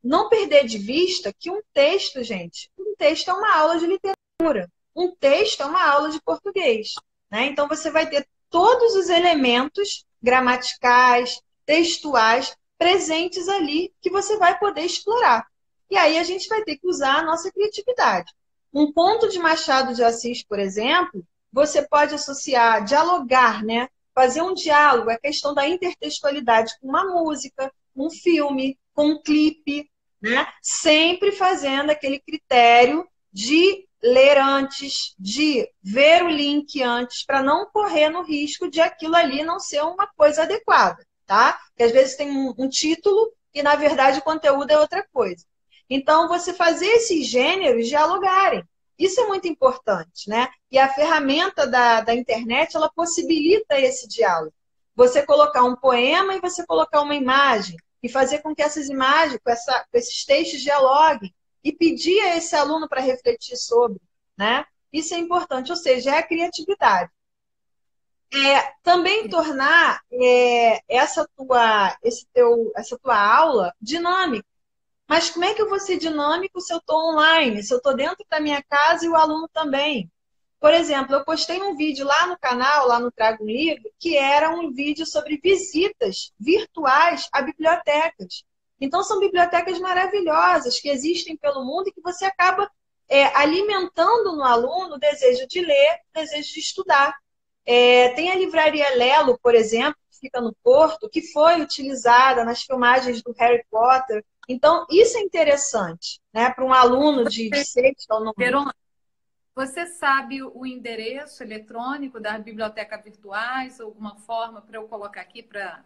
não perder de vista que um texto, gente, um texto é uma aula de literatura, um texto é uma aula de português, né? Então você vai ter todos os elementos gramaticais, textuais presentes ali que você vai poder explorar. E aí a gente vai ter que usar a nossa criatividade. Um conto de Machado de Assis, por exemplo, você pode associar, dialogar, né? Fazer um diálogo, a questão da intertextualidade com uma música, um filme, com um clipe, né? Sempre fazendo aquele critério de ler antes, de ver o link antes, para não correr no risco de aquilo ali não ser uma coisa adequada, tá? Porque às vezes tem um título e, na verdade, o conteúdo é outra coisa. Então, você fazer esses gêneros dialogarem. Isso é muito importante, né? E a ferramenta da internet, ela possibilita esse diálogo. Você colocar um poema e você colocar uma imagem, e fazer com que essas imagens, com esses textos dialoguem, e pedir a esse aluno para refletir sobre, né? Isso é importante, ou seja, é a criatividade. Também tornar essa tua aula dinâmica. Mas como é que eu vou ser dinâmico se eu estou online, se eu estou dentro da minha casa e o aluno também? Por exemplo, eu postei um vídeo lá no canal, lá no Trago um Livro, que era um vídeo sobre visitas virtuais a bibliotecas. Então, são bibliotecas maravilhosas que existem pelo mundo e que você acaba alimentando no aluno o desejo de ler, o desejo de estudar. Tem a livraria Lelo, por exemplo, que fica no Porto, que foi utilizada nas filmagens do Harry Potter. Então, isso é interessante, né, para um aluno de sexto ou nono. Verônica, você sabe o endereço eletrônico das bibliotecas virtuais, alguma forma para eu colocar aqui para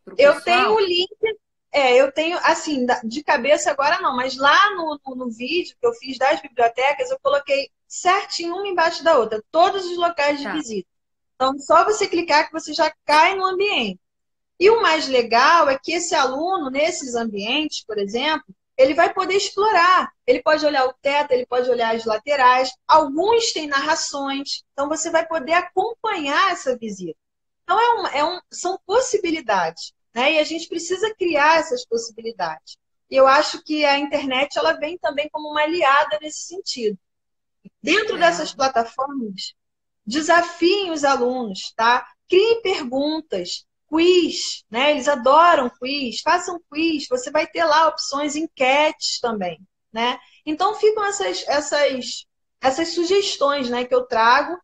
o Eu tenho pessoal? o link, eu tenho, assim, de cabeça agora não, mas lá no vídeo que eu fiz das bibliotecas, eu coloquei certinho uma embaixo da outra, todos os locais de Tá. visita. Então, só você clicar que você já cai no ambiente. E o mais legal é que esse aluno, nesses ambientes, por exemplo, ele vai poder explorar. Ele pode olhar o teto, ele pode olhar as laterais. Alguns têm narrações. Então, você vai poder acompanhar essa visita. Então, são possibilidades, né? E a gente precisa criar essas possibilidades. E eu acho que a internet ela vem também como uma aliada nesse sentido. Dentro dessas É. plataformas, desafiem os alunos, tá? Criem perguntas, quiz, né? Eles adoram quiz, façam quiz, você vai ter lá opções, enquetes também, né? Então ficam essas sugestões, né, que eu trago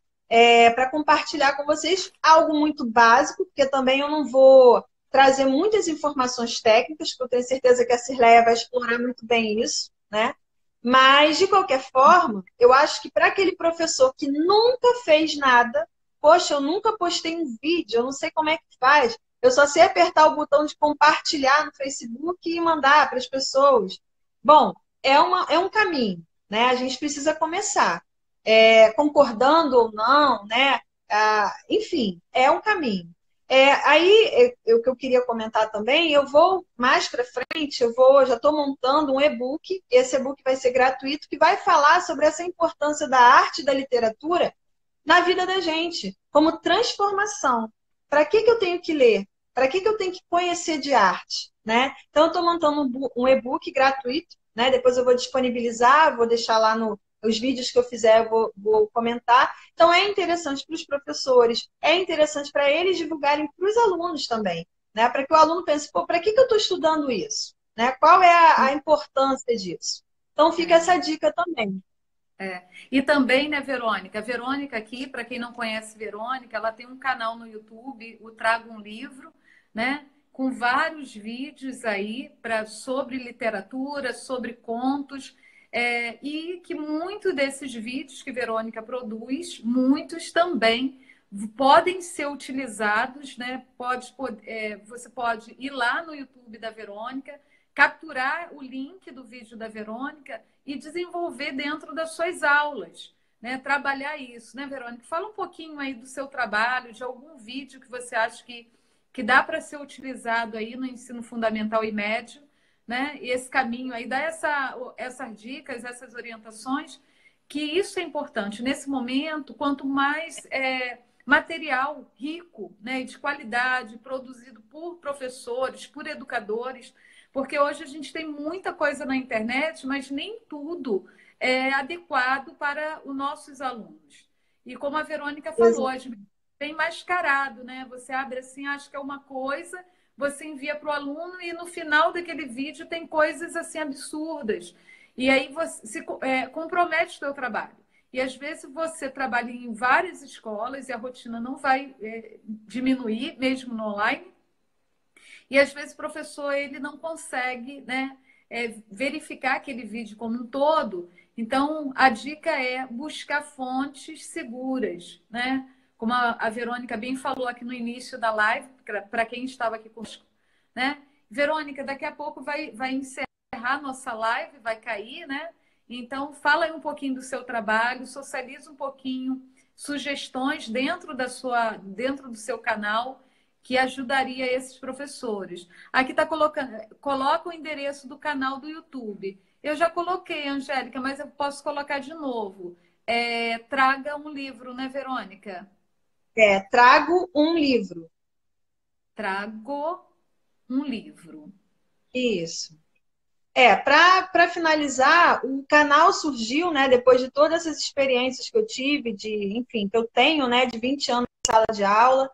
para compartilhar com vocês algo muito básico, porque também eu não vou trazer muitas informações técnicas, porque eu tenho certeza que a Cirleia vai explorar muito bem isso, né? Mas, de qualquer forma, eu acho que para aquele professor que nunca fez nada, poxa, eu nunca postei um vídeo, eu não sei como é que faz, eu só sei apertar o botão de compartilhar no Facebook e mandar para as pessoas. Bom, é um caminho, né? A gente precisa começar. Concordando ou não, né? Enfim, é um caminho. O que eu queria comentar também, eu vou mais para frente, já estou montando um e-book, esse e-book vai ser gratuito, que vai falar sobre essa importância da arte e da literatura na vida da gente, como transformação. Para que eu tenho que ler? Para que eu tenho que conhecer de arte? Né? Então, eu estou montando um e-book gratuito, né? Depois eu vou disponibilizar, vou deixar lá os vídeos que eu fizer, eu vou comentar. Então, é interessante para os professores, é interessante para eles divulgarem para os alunos também, né? Para que o aluno pense, pô, para que eu estou estudando isso? Né? Qual é a importância disso? Então, fica É. essa dica também. É. E também, né, Verônica? A Verônica aqui, para quem não conhece Verônica, ela tem um canal no YouTube, o Trago um Livro, né? Com vários vídeos aí sobre literatura, sobre contos, e que muitos desses vídeos que Verônica produz, muitos também podem ser utilizados, né? Você pode ir lá no YouTube da Verônica, capturar o link do vídeo da Verônica e desenvolver dentro das suas aulas, né? Trabalhar isso, né, Verônica? Fala um pouquinho aí do seu trabalho, de algum vídeo que você acha que dá para ser utilizado aí no ensino fundamental e médio, né? E esse caminho aí, dá essas dicas, essas orientações, que isso é importante. Nesse momento, quanto mais material rico, né, de qualidade, produzido por professores, por educadores, porque hoje a gente tem muita coisa na internet, mas nem tudo é adequado para os nossos alunos. E como a Verônica falou, a gente tem mascarado, né? Você abre assim, acha que é uma coisa, você envia para o aluno e no final daquele vídeo tem coisas assim absurdas. E aí você compromete o seu trabalho. E às vezes você trabalha em várias escolas e a rotina não vai diminuir, mesmo no online. E às vezes o professor ele não consegue, né, verificar aquele vídeo como um todo. Então, a dica é buscar fontes seguras, né? Como a Verônica bem falou aqui no início da live, para quem estava aqui conosco, né? Verônica, daqui a pouco vai encerrar nossa live, vai cair, né? Então, fala aí um pouquinho do seu trabalho, socializa um pouquinho, sugestões dentro do seu canal que ajudaria esses professores. Aqui está colocando, coloca o endereço do canal do YouTube. Eu já coloquei, Angélica, mas eu posso colocar de novo. Traga um livro, né, Verônica? Trago um livro. Trago um livro. Isso. Para finalizar, o canal surgiu, né, depois de todas essas experiências que eu tive, enfim, que eu tenho, né, de 20 anos de sala de aula,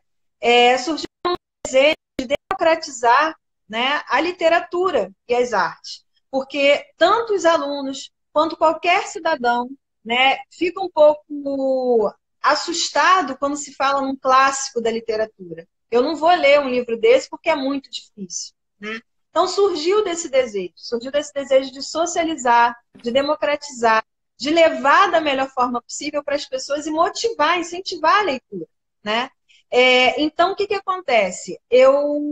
surgiu um desejo de democratizar, né, a literatura e as artes, porque tanto os alunos quanto qualquer cidadão, né, fica um pouco assustado quando se fala num clássico da literatura. Eu não vou ler um livro desse porque é muito difícil, né? Então surgiu desse desejo de socializar, de democratizar, de levar da melhor forma possível para as pessoas e motivar, incentivar a leitura, né? Então, o que acontece? Eu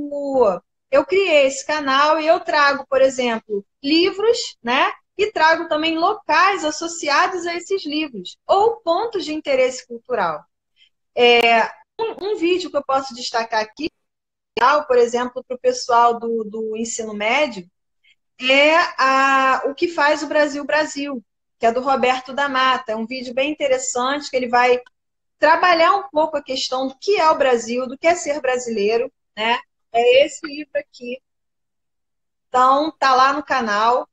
criei esse canal e eu trago, por exemplo, livros, né? E trago também locais associados a esses livros, ou pontos de interesse cultural. Um vídeo que eu posso destacar aqui, por exemplo, para o pessoal do ensino médio, o que faz o Brasil Brasil, que é do Roberto da Mata. É um vídeo bem interessante, que ele vai trabalhar um pouco a questão do que é o Brasil, do que é ser brasileiro, né? É esse livro aqui. Então, tá lá no canal.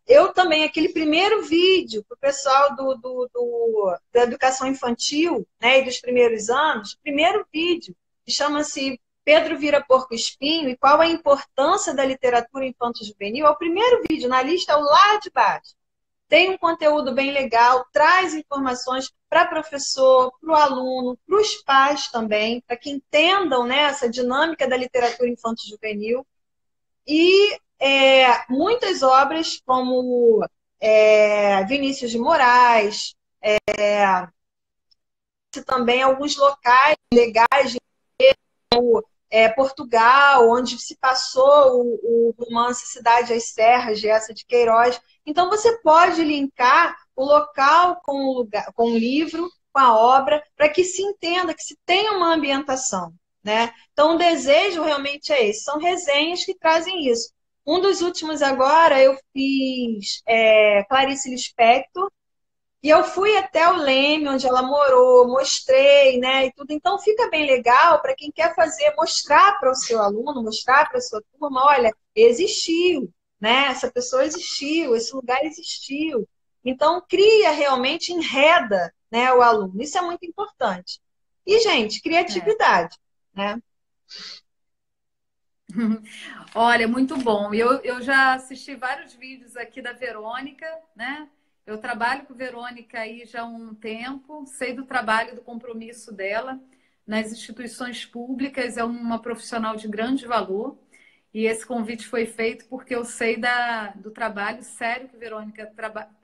Eu também, aquele primeiro vídeo para o pessoal da educação infantil, né, e dos primeiros anos, primeiro vídeo, que chama-se Pedro Vira Porco Espinho e qual a importância da literatura infanto-juvenil, é o primeiro vídeo, na lista é o lá de baixo. Tem um conteúdo bem legal, traz informações para professor, para o aluno, para os pais também, para que entendam, né, essa dinâmica da literatura infanto-juvenil. E muitas obras como Vinícius de Moraes, também alguns locais legais de Portugal, onde se passou o romance Cidade às Serras, de Eça de Queiroz. Então, você pode linkar o local com o livro, com a obra, para que se entenda, que se tenha uma ambientação, né? Então, o desejo realmente é esse. São resenhas que trazem isso. Um dos últimos agora, eu fiz Clarice Lispector, e eu fui até o Leme, onde ela morou, mostrei, né, e tudo. Então, fica bem legal para quem quer fazer, mostrar para o seu aluno, mostrar para a sua turma, olha, existiu, né? Essa pessoa existiu, esse lugar existiu. Então, cria realmente, enreda, né, o aluno. Isso é muito importante. E, gente, É. criatividade, né? Olha, muito bom. Eu já assisti vários vídeos aqui da Verônica, né? Eu trabalho com Verônica aí já há um tempo, sei do trabalho, do compromisso dela nas instituições públicas, é uma profissional de grande valor. E esse convite foi feito porque eu sei do trabalho sério que Verônica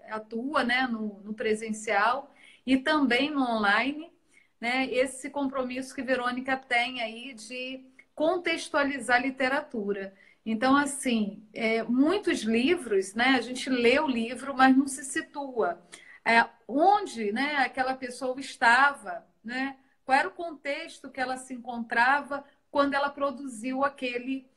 atua, né, no presencial e também no online, né? Esse compromisso que Verônica tem aí de contextualizar a literatura. Então, assim, muitos livros, né? A gente lê o livro, mas não se situa. Onde, né, aquela pessoa estava, né? Qual era o contexto que ela se encontrava quando ela produziu aquele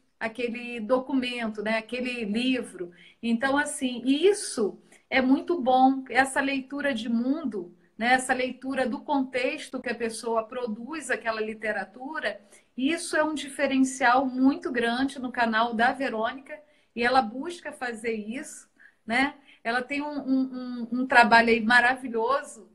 documento, né? Aquele livro. Então, assim, isso é muito bom, essa leitura de mundo, né? Essa leitura do contexto que a pessoa produz aquela literatura, isso é um diferencial muito grande no canal da Verônica e ela busca fazer isso, né? Ela tem um trabalho aí maravilhoso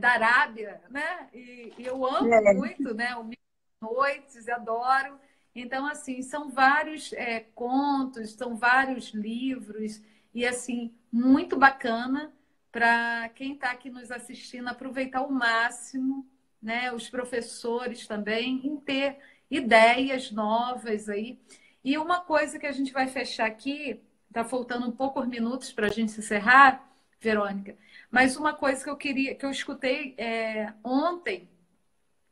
da Arábia, né? E eu amo É, muito, né? O Mil Noites, adoro. Então, assim, são vários contos, são vários livros e assim muito bacana para quem está aqui nos assistindo aproveitar o máximo, né? Os professores também em ter ideias novas aí. E uma coisa que a gente vai fechar aqui, está faltando um poucos minutos para a gente encerrar, Verônica, mas uma coisa que eu queria, que eu escutei ontem,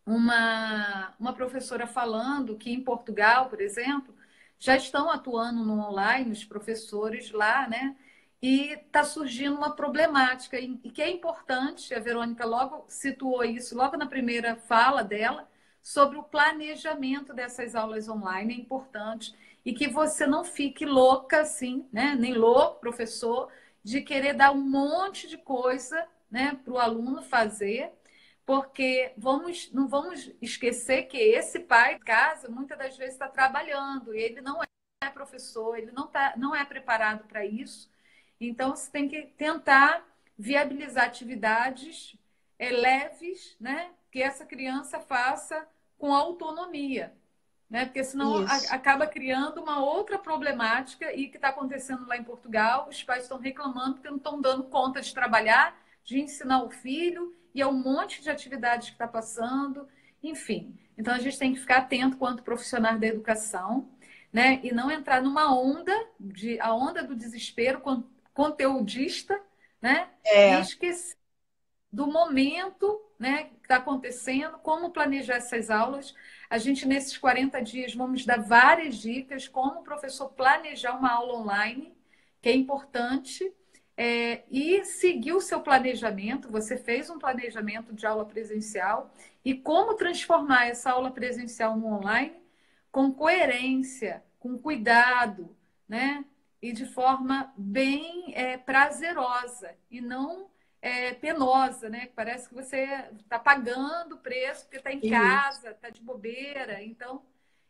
uma professora falando que em Portugal, por exemplo, já estão atuando no online, os professores lá, né? E está surgindo uma problemática, e que é importante, a Verônica logo situou isso, logo na primeira fala dela, sobre o planejamento dessas aulas online, é importante, e que você não fique louca assim, né? Nem louco, professor, de querer dar um monte de coisa, né, para o aluno fazer, porque não vamos esquecer que esse pai de casa muitas das vezes está trabalhando, e ele não é professor, ele não é preparado para isso. Então, você tem que tentar viabilizar atividades leves, né? Que essa criança faça com autonomia, né? Porque senão isso. acaba criando uma outra problemática e que está acontecendo lá em Portugal. Os pais estão reclamando porque não estão dando conta de trabalhar, de ensinar o filho, e é um monte de atividades que está passando, enfim. Então a gente tem que ficar atento quanto profissionais da educação, né? E não entrar numa onda a onda do desespero conteudista, né? E É, esquecer do momento, né, que está acontecendo, como planejar essas aulas. A gente, nesses 40 dias, vamos dar várias dicas como o professor planejar uma aula online, que é importante, e seguir o seu planejamento. Você fez um planejamento de aula presencial e como transformar essa aula presencial no online com coerência, com cuidado, né? E de forma bem prazerosa e não penosa, né? Parece que você está pagando o preço porque está em isso. casa, está de bobeira. Então,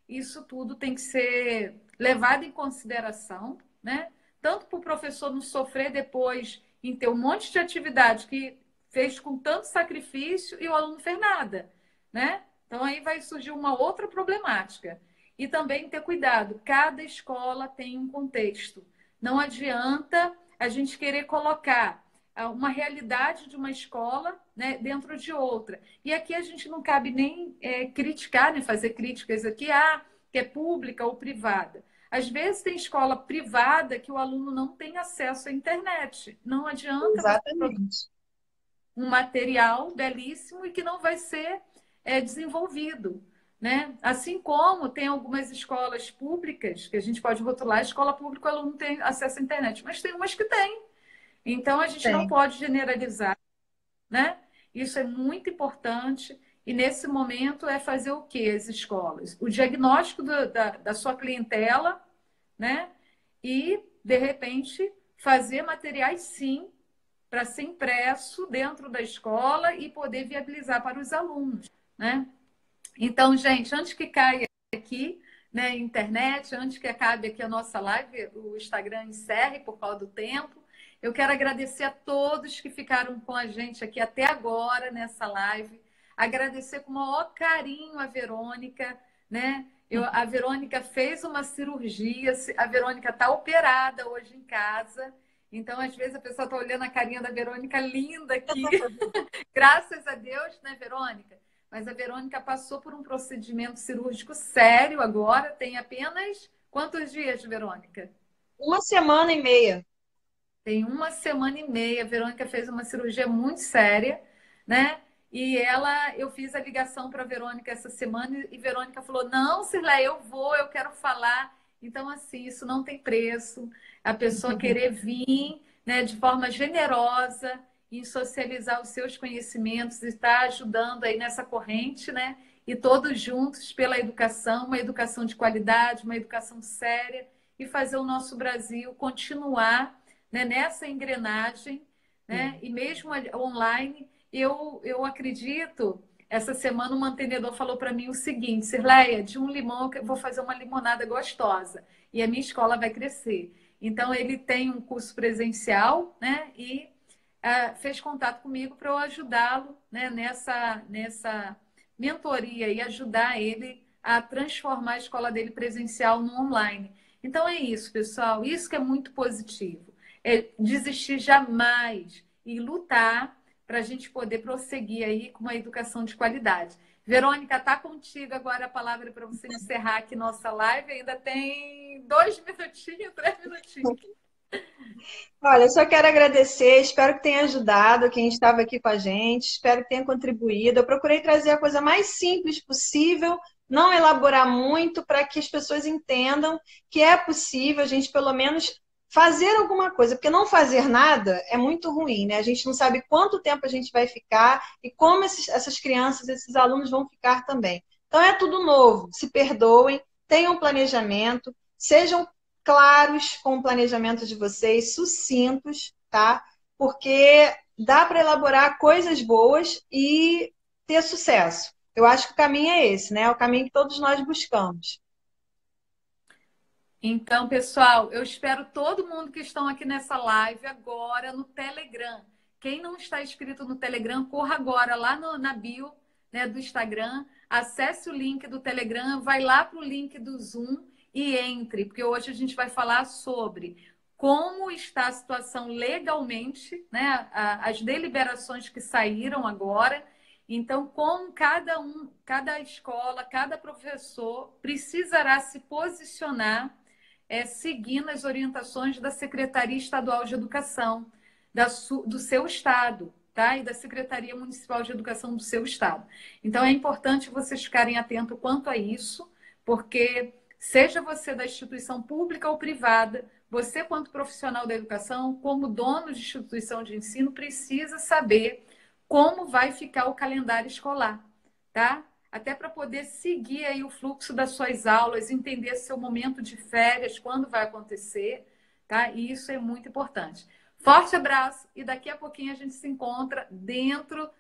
isso tudo tem que ser levado em consideração, né? Tanto para o professor não sofrer depois em ter um monte de atividade que fez com tanto sacrifício e o aluno não fez nada, né? Então aí vai surgir uma outra problemática. E também ter cuidado, cada escola tem um contexto. Não adianta a gente querer colocar uma realidade de uma escola, né, dentro de outra. E aqui a gente não cabe nem criticar, né, fazer críticas aqui, que é pública ou privada. Às vezes tem escola privada que o aluno não tem acesso à internet. Não adianta você produzir Exatamente. um material belíssimo e que não vai ser desenvolvido. Né? Assim como tem algumas escolas públicas, que a gente pode rotular, escola pública, o aluno não tem acesso à internet, mas tem umas que têm. Então, a gente não Tem. pode generalizar, né? Isso é muito importante. E nesse momento é fazer o que as escolas? O diagnóstico da sua clientela, né? E, de repente, fazer materiais, sim, para ser impresso dentro da escola e poder viabilizar para os alunos, né? Então, gente, antes que caia aqui, né, internet, antes que acabe aqui a nossa live, o Instagram encerre por causa do tempo. Eu quero agradecer a todos que ficaram com a gente aqui até agora nessa live. Agradecer com o maior carinho a Verônica, né? A Verônica fez uma cirurgia, a Verônica está operada hoje em casa. Então, às vezes, a pessoa está olhando a carinha da Verônica linda aqui. Graças a Deus, né, Verônica? Mas a Verônica passou por um procedimento cirúrgico sério agora. Tem apenas quantos dias, Verônica? 1 semana e meia. Tem 1 semana e meia. A Verônica fez uma cirurgia muito séria, né? E eu fiz a ligação para a Verônica essa semana e Verônica falou: Não, Cirlé, eu vou, eu quero falar. Então, assim, isso não tem preço. A pessoa querer vir, né, de forma generosa em socializar os seus conhecimentos e estar ajudando aí nessa corrente, né? E todos juntos pela educação, uma educação de qualidade, uma educação séria e fazer o nosso Brasil continuar, né, nessa engrenagem, né? E mesmo online, eu acredito. Essa semana, um mantenedor falou para mim o seguinte: Cirleia, de um limão eu vou fazer uma limonada gostosa e a minha escola vai crescer. Então, ele tem um curso presencial, né? E fez contato comigo para eu ajudá-lo, né, nessa mentoria e ajudar ele a transformar a escola dele presencial no online. Então, é isso, pessoal. Isso que é muito positivo. É desistir jamais e lutar para a gente poder prosseguir aí com uma educação de qualidade. Verônica, tá contigo agora a palavra para você encerrar aqui nossa live. Ainda tem 2 minutinhos, 3 minutinhos. Olha, eu só quero agradecer, espero que tenha ajudado quem estava aqui com a gente, espero que tenha contribuído. Eu procurei trazer a coisa mais simples possível, não elaborar muito, para que as pessoas entendam que é possível a gente, pelo menos, fazer alguma coisa, porque não fazer nada é muito ruim, né? A gente não sabe quanto tempo a gente vai ficar e como essas crianças, esses alunos vão ficar também. Então, é tudo novo, se perdoem, tenham planejamento, sejam claros com o planejamento de vocês, sucintos, tá? Porque dá para elaborar coisas boas e ter sucesso. Eu acho que o caminho é esse, né? É o caminho que todos nós buscamos. Então, pessoal, eu espero todo mundo que estão aqui nessa live agora no Telegram. Quem não está inscrito no Telegram, corra agora lá na bio, né, do Instagram, acesse o link do Telegram, vai lá para o link do Zoom e entre, porque hoje a gente vai falar sobre como está a situação legalmente, né, as deliberações que saíram agora. Então, como cada escola, cada professor precisará se posicionar seguindo as orientações da Secretaria Estadual de Educação do seu estado, tá? E da Secretaria Municipal de Educação do seu estado. Então, é importante vocês ficarem atentos quanto a isso, porque seja você da instituição pública ou privada, você, quanto profissional da educação, como dono de instituição de ensino, precisa saber como vai ficar o calendário escolar, tá? Até para poder seguir aí o fluxo das suas aulas, entender seu momento de férias, quando vai acontecer, tá? E isso é muito importante. Forte abraço e daqui a pouquinho a gente se encontra dentro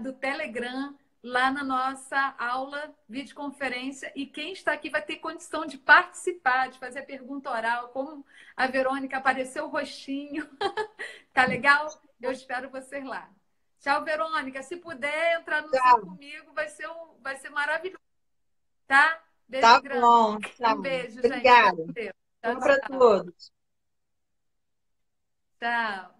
do Telegram, lá na nossa aula videoconferência. E quem está aqui vai ter condição de participar, de fazer a pergunta oral, como a Verônica apareceu o rostinho. Tá legal? Eu espero vocês lá. Tchau, Verônica. Se puder entrar no Zoom Tchau. comigo, vai ser maravilhoso, tá? Tá Beijo grande. bom, Um tchau. beijo, gente. Fica Obrigada. com Deus. Tchau, Tchau para tchau. todos. Tchau.